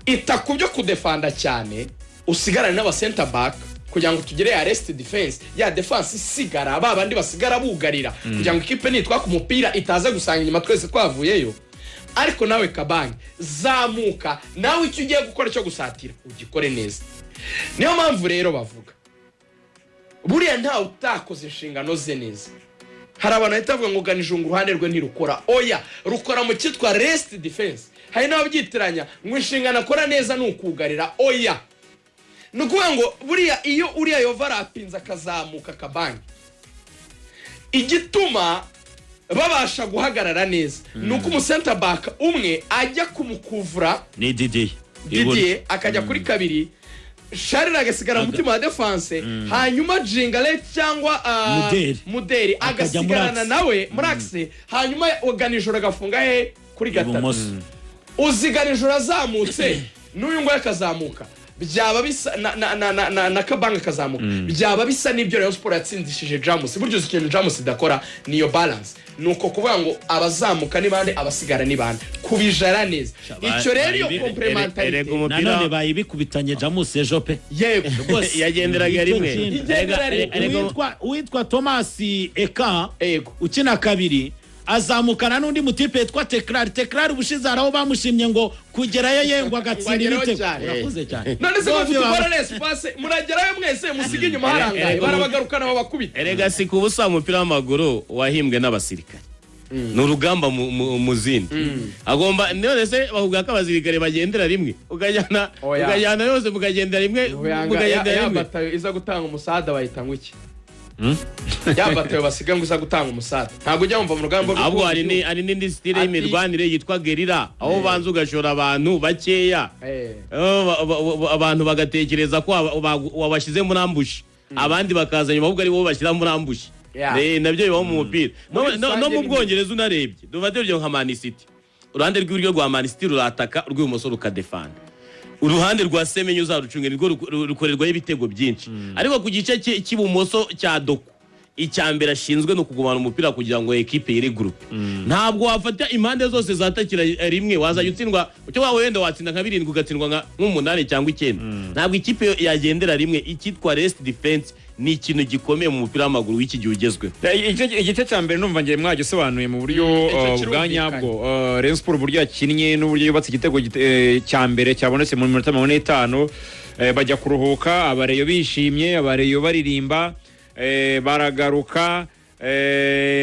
itakubyo kudefanda cyane usigarane n'aba center back kugira ngo tugere ya rest defense ya defense isigara babandi basigara bugarira kugira ngo ikipe nitwa ku mupira itaza gusanga inyuma twese twavuyeyo ariko nawe Kabange zamuka nawe icyo ugiye gukora cyo gusatira ugikore neza niyo mpamvu rero bavuga buriya nta utakoze inshingano ze neza hari abantu bahita bavuga ngo ganijungu uruhande rwe ntirukora oya rukora mu cyitwa rest defense hari n'ababyitiranya ngo inshingano akora neza ni ukugarira oya nukuvuga ngo buriya iyo uriya yova arapinza akazamuka Kabange igituma babasha guhagarara neza nuko umu center back umwe ajya kumukuvura ni Didier akajya kuri kabiri Charles agasigara mu mutima wa defense hanyuma Jingale cyangwa Muderi agasigarana nawe Muraxe hanyuma Ganijoro agafunga kuri gatatu uziganijoro azamutse n'uyu ngo akazamuka byaba bisa na Kabange kazamuka byaba bisa n'ibyo Rayon Sport yatsindishije Jamus buryo ikintu Jamus idakora niyo balance nuko kuvuga ngo abazamuka ni bande abasigara ni bande kubijara neza icyo rero yo complementarité nanone bayibikubitanye Jamus ejo pe yego rwose yagenderaga rimwe witwa Thomas Eka ukina kabiri azamukana n'undi mutipe yitwa Tekrar ubushize araho bamushimye ngo kugerayo yengwa gatsinda ibitego urakuze cyane none se ko futbol espace muragerayo mwese musige inyuma harangaye barabagarukana babakubita erega si kubusa umupira w'amaguru wahimbwe n'abasirikare n'urugamba mu zindi agomba none se bavuga ko abasirikare bagendera rimwe ukajyana yose mukagendera rimwe rimwe iza gutanga umusada bayitanga iki ya batayo basiga ngo uza gutanga umusada ntabwo ujya wumva mu rugamba ahubwo hari n'indi style y'Imirwanire yitwa gerira aho banza ugashora abantu bakeya abantu bagatekereza ko wabashyize muri ambushi abandi bakaza nyuma ahubwo ari bo bashyira muri ambushi nabyo bibaho mu mupira no mu Bwongereza unarebye dufate ibyo nka Man City uruhande rw'iburyo rwa Man City rurataka urw'ibumoso rukadefanda uruhande rwa Semenyo uzarucunga nirwo rukorerwaho ibitego byinshi ariko ku gice cy'ibumoso cya Doku icyambere ashinzwe no kugumana umupira kugira ngo equipe yire group ntabwo wafata impande zose zatakira rimwe wazajya utsindwa cyo wawe wenda watsinda nka 7 ugatsindwa nka 8 cyangwa 9 ntabwo ikipe yagendera rimwe ikitwa rest defense ni ikintu gikomeye mu mupira w'amaguru w'iki gihe ugezwe igice cya mbere numva ngiye mwagisobanuye mu buryo bwa nyabwo Rayon Sport uburyo yakinnye n'uburyo yubatse igitego cya mbere cyabonetse mu minota 45 bajya kuruhuka abareyo bishimye abareyo baririmba baragaruka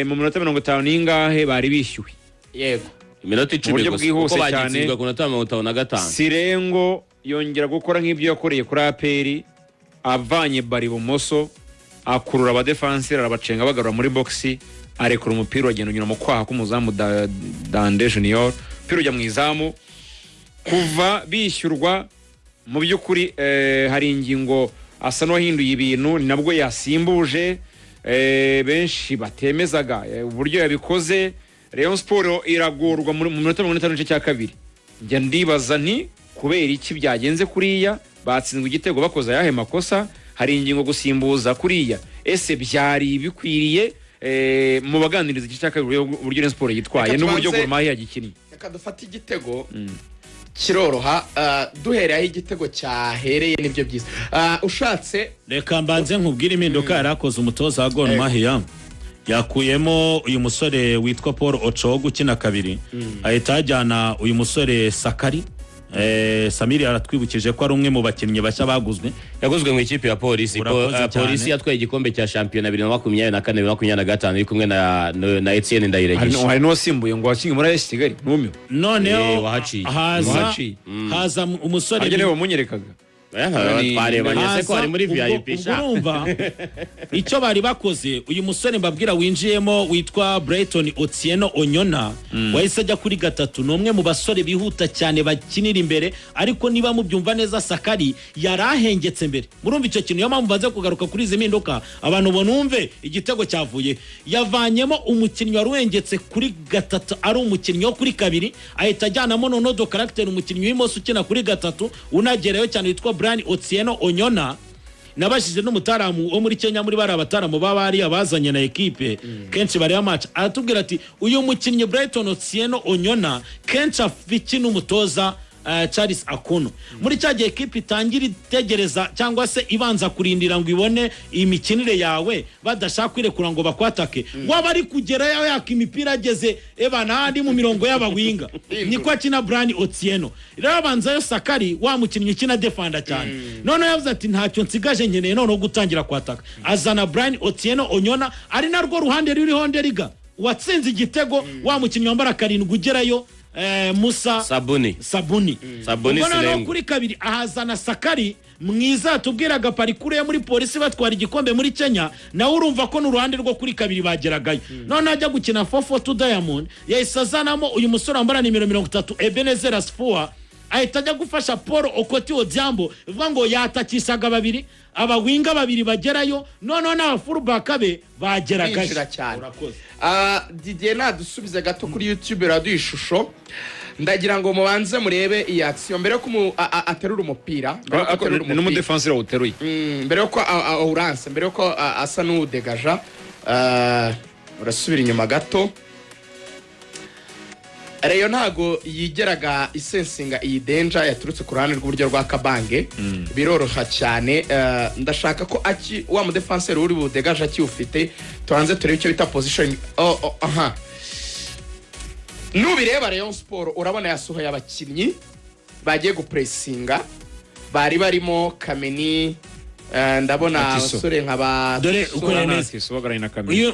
mu minota 50 n'ingahe bari bishyuwe yego iminota 10 bwihuse cyane ku minota 55 Sirengo yongera gukora nk'ibyo yakoreye kuri APR avanye bari bumoso akurura abadefanseri arabacenga bagarura muri boxi arekura umupira wagenda unyura mu kwaha k'umuzamu Dande Junior umupira ujya mu izamu kuva bishyurwa mu by'ukuri hari ingingo asa n'uwahinduye ibintu nabwo yasimbuje benshi batemezaga uburyo yabikoze Rayon Sport iragorwa mu minota 55 cya kabiri njya ndibaza nti kubera iki byagenze kuriya batsinzwe igitego bakoze ayahe makosa hari ingingo gusimbuza kuriya ese byari bikwiriye mu baganiriza igice cya kabiri uburyo Rayon Sport yitwaye n'uburyo Gor Mahia yagikinnye reka dufate igitego kiroroha duhereye aho igitego cyahereye nibyo byiza ushatse reka mbanze nkubwire impinduka yarakoze umutoza wa Gor Mahia yakuyemo uyu musore witwa Paul Ochogo ukina kabiri ahita ajyana uyu musore Sakari Samiri aratwibukije ko ari umwe mu bakinnyi bashya baguzwe yaguzwe mu ikipe ya Polisi Polisi yatwaye igikombe cya shampiyona 2024-2025 iri kumwe na Etienne Ndayiregisha hari no simbuye ngo wakinye muri AS Kigali numyo noneho haza umusore agene bamunyerekaga twarebanye ko ari muri VIP urumva icyo bari bakoze uyu musore mbabwira winjiyemo witwa Brighton Otieno Onyona wahise ajya kuri gatatu n'umwe mu basore bihuta cyane bakinira imbere ariko niba mubyumva neza Sakari yarahengetse mbere murumva icyo kintu yo mpamvu baze kugaruka kuri izi mpinduka abantu bonumve igitego cyavuye yavanyemo umukinnyi waruhengetse kuri gatatu ari umukinnyi wo kuri kabiri ahita ajyanamo nono character umukinnyi w'imoso ukina kuri gatatu unagerayo cyane witwa Brian Otieno Onyona nabashije n'umutaramu wo muri Kenya muri bari abataramu babari abazanye na equipe kenshi bari match aratubwira ati uyu mukinnyi Brighton Otieno Onyona kenshi afiki n'umutoza Charles Akono muri cyagiye equipe itangira itegereza cyangwa se ibanza kurindira ngo ibone imikinire yawe badashaka kwirekura ngo bakwatake waba ari kugerayo yakimipira ageze nandi mu mirongo y'abawinga niko akina Brian Otieno rabanza yo Sakari wa mukinnyi kina defender cyane none yavuze ati ntacyo nsigaje nkeneye none gutangira kwataka azana Brian Otieno Onyona ari narwo ruhande ruriho nderiga watsinze igitego wa mukinnyi wambara karindwi ugerayo Musa Sabuni Sirengo kuri kabiri ahazana Sakari mwiza tubwiraga parikuru ya muri Polisi batwara igikombe muri Kenya nawe urumva ko n'uruhande rwo kuri kabiri bageragayo none ajya gukina 442 Diamond yahise uyu musore wambara nimero 30 Ebenezer Asfoa ahita ajya gufasha Paul Okoti Odiambo bivuga ngo yatakishaga babiri abawinga babiri bagerayo none na fullback be bageragayo urakoze Didier nadusubize gato kuri YouTube radio ishusho ndagira ngo mubanze murebe iyi action mbere ko aterura umupira no mu defenseur uteruye mbere ko Aurance mbere ko asa n'udegaja urasubira inyuma gato Rayon ntago yigeraga isensinga iyi danger yaturutse ku ruhande rw'uburyo rwa Kabange biroroha cyane ndashaka ko wa mu defenseur uri budegaje ufite turanze turebe icyo bita position nubireba Rayon Sport urabona yasohoye abakinnyi bagiye gupressinga bari barimo Kameni ndabona abasore nk'aba dore ukunemeza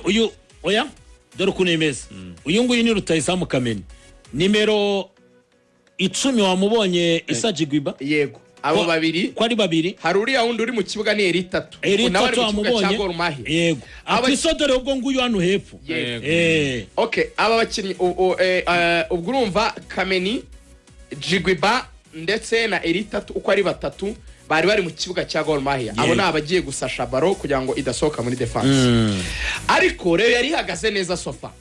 uyu oya dore ukunemeza uyu nguyu ni Rutahizamu Kameni nimero 10 wamubonye Isa Jigwiba yego abo babiri ko ari babiri hari uriya wundi uri mu kibuga ni Eritatu Erita cya wamubonye Gor Mahia yego apisodore ubwo nguyu hano hepfo okay aba bakinnyi ubwo urumva Kameni Jigwiba ndetse na Eritatu uko ari batatu bari mu kibuga cya Gor Mahia abo ni abagiye gusasha baro kugira ngo idasohoka muri defense ariko rero yari ihagaze neza sofa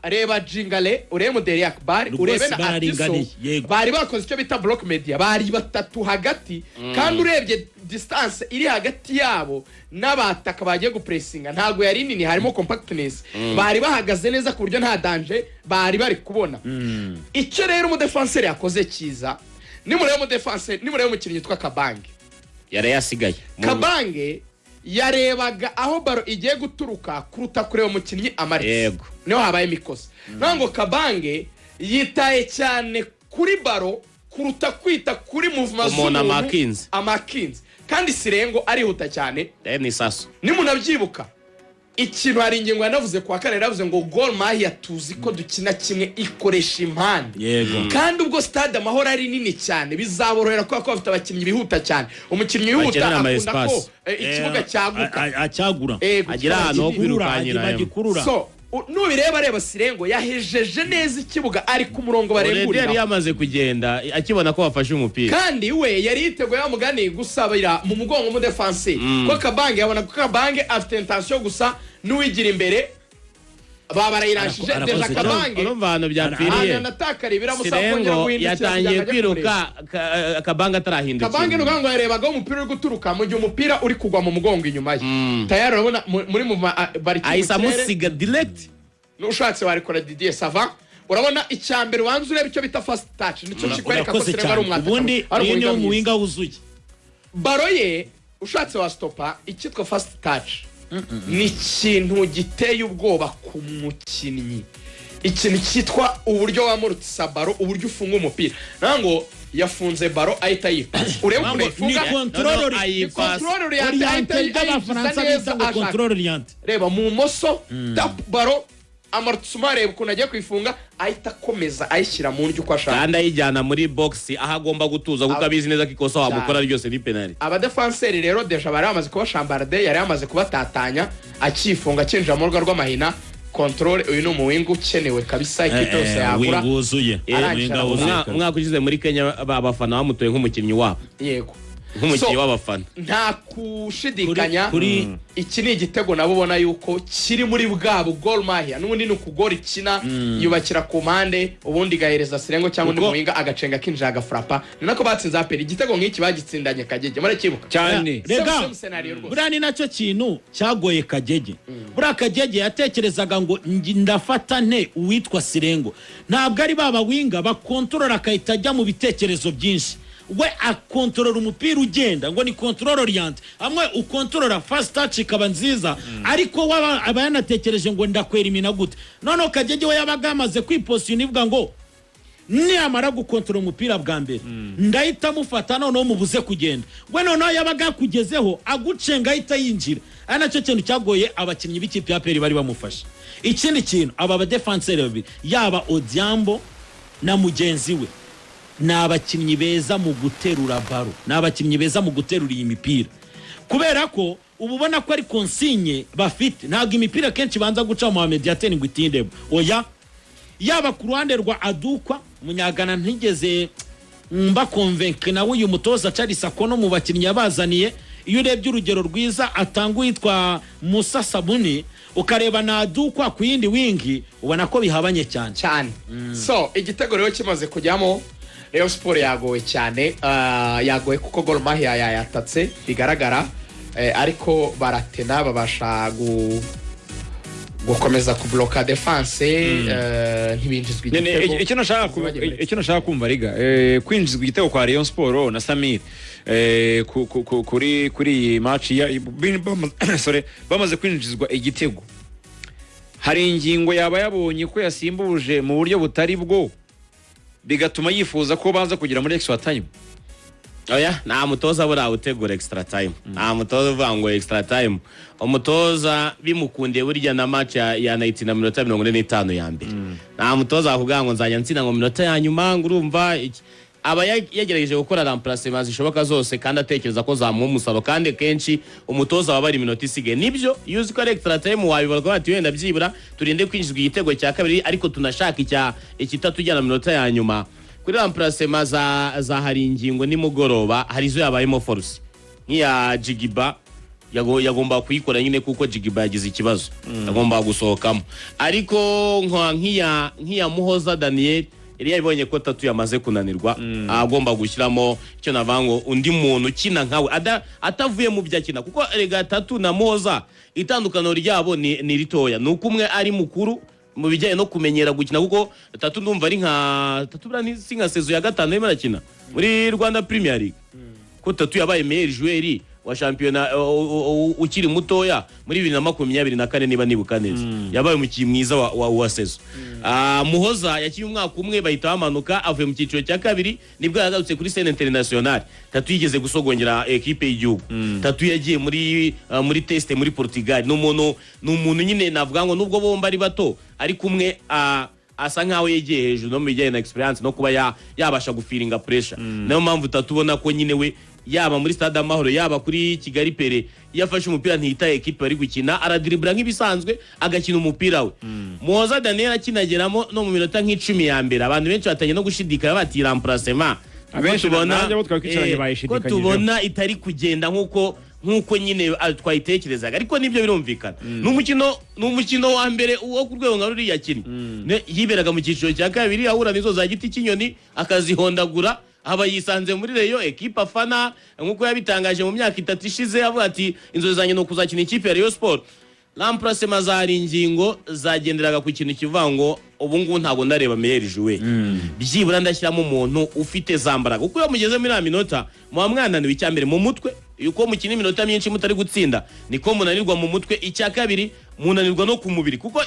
reba Jingale urebe Deri Akbar urebe na Atiso bari bakoze icyo bita block media bari batatu hagati kandi urebye distance iri hagati yabo n'abataka bagiye gupressinga ntago yari nini harimo compactness bari bahagaze neza ku buryo nta danger bari kubona icyo rero mu defenseur yakoze cyiza nimurebe mu defenseur nimurebe mu kinnyi twa Kabange yari yasigaye Kabange yarebaga aho baro igiye guturuka kuruta kureba umukinnyi Amaris niho habaye imikosa nango Kabange yitaye cyane kuri baro kuruta kwita kuri movement z'umuntu amakinzi kandi Sirengo arihuta cyane ni saso nimunabyibuka ikintu hari ingingo yanavuze kwa kane yaravuze ngo Gor Mahia tuzi ko dukina kimwe ikoresha impande kandi ubwo stade Amahoro ari nini cyane bizaborohera ko bafite abakinnyi bihuta cyane umukinnyi wihuta akunda ko ikibuga cyagura agira ahantu ho kwirukanyira so nubireba Sirengo yahejeje neza ikibuga ari ku murongo barengurira yari yamaze kugenda akibona ko bafashe umupira kandi we yari yiteguye amugani gusabira mu mugongo mu defense ko Kabange yabona ko Kabange afite intention gusa nuwigira imbere babarayirashije deja Kabange urumvano byapfiriye anatakara musakongera guhindukira yatangiye kwiruka Kabange atarahindukiye Kabange nugango yarebaga umupira uri guturuka mu gihe umupira uri kugwa mu mugongo inyuma ye tayari urabona muri mu bari ahisa musiga direct n'ushatse warikora Didier Sava urabona icyambere wanze ureba icyo bita fast touch nicyo kikwereka ko Sirengo ari umwataka ubundi iyo ni umuwinga wuzuye baro ye ushatse wa stopa icyitwa fast touch ni ikintu giteye ubwoba ku mukinnyi ikintu cyitwa uburyo wamurutsa baro uburyo ufunga umupira nango yafunze baro ahita yipasa urebe ko ifunga ni control orienté reba mu moso tap baro amortisuma reba ukuntu agiye kwifunga ahita akomeza ayishyira mu ndyo uko ashaka kandi ayijyana muri box aho agomba gutuza kuko abizi neza ko ikosa wamukora ryose ni penalty abadefenseri rero deja bari bamaze kuba chambarde yari yamaze kubatatanya akifunga kinjira mu rugo rw'amahina control uyu no muwinga ukenewe kabisa ikipe yose yagura wuzuye umwaka ugize muri Kenya abafana bamutoye nk'umukinnyi wabo yego nk'umukinnyi w'abafana nta kushidikanya iki ni igitego nabo ubona yuko kiri muri bwabo Gor Mahia n'ubundi ni ukugora ikina yubakira ku mpande ubundi gahereza Sirengo cyangwa undi muhinga agacenga kinjira agafrapa ni nako batsinze aperi igitego nk'iki bagitsindanye Kagege murakibuka cyane rega burani nacyo kintu cyagoye Kagege bura Kagege yatekerezaga ngo ndafata nte uwitwa Sirengo ntabwo ari baba winga bakontorora akahita ajya mu bitekerezo byinshi we akontorora umupira ugenda ngo ni control orienté amwe ukontorora fast touch ikaba nziza ariko waba abanatekereje ngo ndakwera imina gute none Kagege we yabaga amaze kwiposition ivuga ngo niyamara gukontorora umupira bwa mbere ndahita mufata none mubuze kugenda we none yabaga kugezeho agucenga ahita yinjira anacyo kintu cyagoye abakinnyi b'ikipe ya PL bari bamufasha ikindi kintu aba defenseur babiri yaba Odiambo na mugenzi we n'abakinnyi beza mu guterura baro n'abakinnyi beza mu guterura iyi mipira kubera ko ububona ko ari consigne bafite ntabwo imipira kenshi banza guca mu mediateur ngo itinde oya yaba ku ruhande rwa Adukwa umunyagana ntigeze mba convaincre nawe uyu mutoza Charles Akono mu bakinnyi yabazaniye iyo urebye urugero rwiza atanga witwa Musa Sabuni ukareba na Adukwa ku yindi wingi ubona ko bihabanye cyane so igitego rero kimaze kujyamo Rayon Sport yagowe cyane yagowe kuko Gor Mahia yayatatse bigaragara ariko baratena babasha gukomeza kubloka defense ntibinjizwe igitego icyo nashaka kumva riga kwinjizwa igitego kwa Rayon Sport na Samir kuri match ya bamaze kwinjizwa igitego hari ingingo yaba yabonye ko yasimbuje mu buryo butari bwo bigatuma yifuza ko baza kugira muri extra time oya nta mutoza bura utegura extra time nta mutoza uvuga ngo extra time umutoza bimukundiye burya na match ya 90 na minota 45 ya mbere nta mutoza avuga ngo nzajya ntsina ngo minota ya nyuma ngurumva aba yagerageje gukora remplacement zishoboka zose kandi atekereza ko zamuha umusaruro kandi kenshi umutoza waba ari iminota isigaye nibyo iyo uzi ko ari extra time wabibarwa bati wenda byibura turinde kwinjizwa igitego cya kabiri ariko tunashaka ikitatujyana minota ya nyuma kuri remplacement za hari ingingo nimugoroba hari izo yabayemo force nk'iya Jigiba yagomba kuyikora nyine kuko Jigiba yagize ikibazo agomba gusohokamo ariko nk'iya Muhoza Daniel yari yabonye ko Tatu yamaze kunanirwa agomba gushyiramo icyo navango undi muntu ukina nkawe atavuye mu byakina kuko rega Tatu na Muhoza itandukano ryabo ni ritoya nuko umwe ari mukuru mu bijyanye no kumenyera gukina kuko Tatu ndumva ari nka Tatu brani singa sezo ya gatanu arimo arakina muri Rwanda Premier League ko Tatu yabaye meilleur joueur wa championnat ukiri mutoya muri 2024 niba nibuka neza yabaye umukinnyi mwiza wa sezo Muhoza yakiye umwaka umwe bahita bamanuka avuye mu cyiciro cya kabiri nibwo yagarutse kuri scène internationale Tatu yigeze gusogongera equipe y'igihugu Tatu yagiye muri test muri Portugal n'umuntu nyine navuga ngo nubwo bomba ari bato ari kumwe asa nkaho yegeye hejuru no mu bijyanye na experience no kuba yabasha gufiringa pressure nayo mpamvu Tatubona ko nyine we yaba muri Stade Amahoro yaba kuri Kigali Pere yafashe umupira ntiyitaye equipe bari gukina aradribura nk'ibisanzwe agakina umupira we Muhoza Daniel akinageramo no mu minota nk'icumi ya mbere abantu benshi batangiye no gushidikira bati remplacement ko tubona itari kugenda nkuko nyine twayitekerezaga ariko nibyo birumvikana n'umukino wa mbere wo ku rwego nka ruriya yakinnye yiberaga mu cyiciro cya kabiri ahura n'izo za giti cy'inyoni akazihondagura aba yisanze muri Rayon equipe afana nkuko yabitangaje mu myaka 3 ishize avuga ati inzozi zanjye no kuzakina ikipe ya Rayon Sport remplacement za ingingo zagenderaga ku kintu kivango ubu ngubu ntabwo ndareba meilleur joueur byibura ndashyiramo umuntu ufite zambaraga kuko yamugeze muri minota mu mwananiwe icyambere mu mutwe yuko mukina iminota myinshi mutari gutsinda niko munanirwa mu mutwe icya kabiri munanirwa no ku mubiri kuko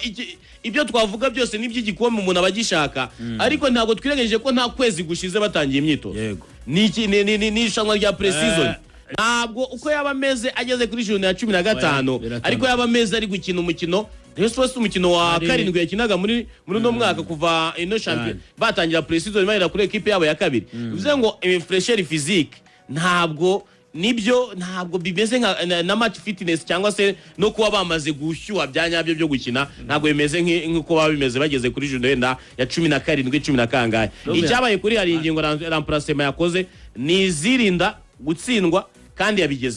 ibyo twavuga byose n'iby'igikombe umuntu abagishaka ariko ntabwo twirengeje ko nta kwezi gushize batangiye imyitozo ni ishanwa rya pre-season ntabwo uko yaba ameze ageze kuri june ya 15 ariko yaba ameze ari gukina umukino Rayon Sports umukino wa karindwi yakinaga muri no mwaka kuva ino champion batangira pre-season bahera kuri equipe yabo ya kabiri bivuze ngo fresher physique ntabwo bimeze na match fitness cyangwa se no kuba bamaze gushyuha byanyabyo byo gukina ntabwo bimeze nk'uko baba bimeze bageze kuri june wenda ya 17 10 kangahe icyabaye kuri hari ingingo remplacement yakoze ni zirinda gutsindwa kandi yabigeze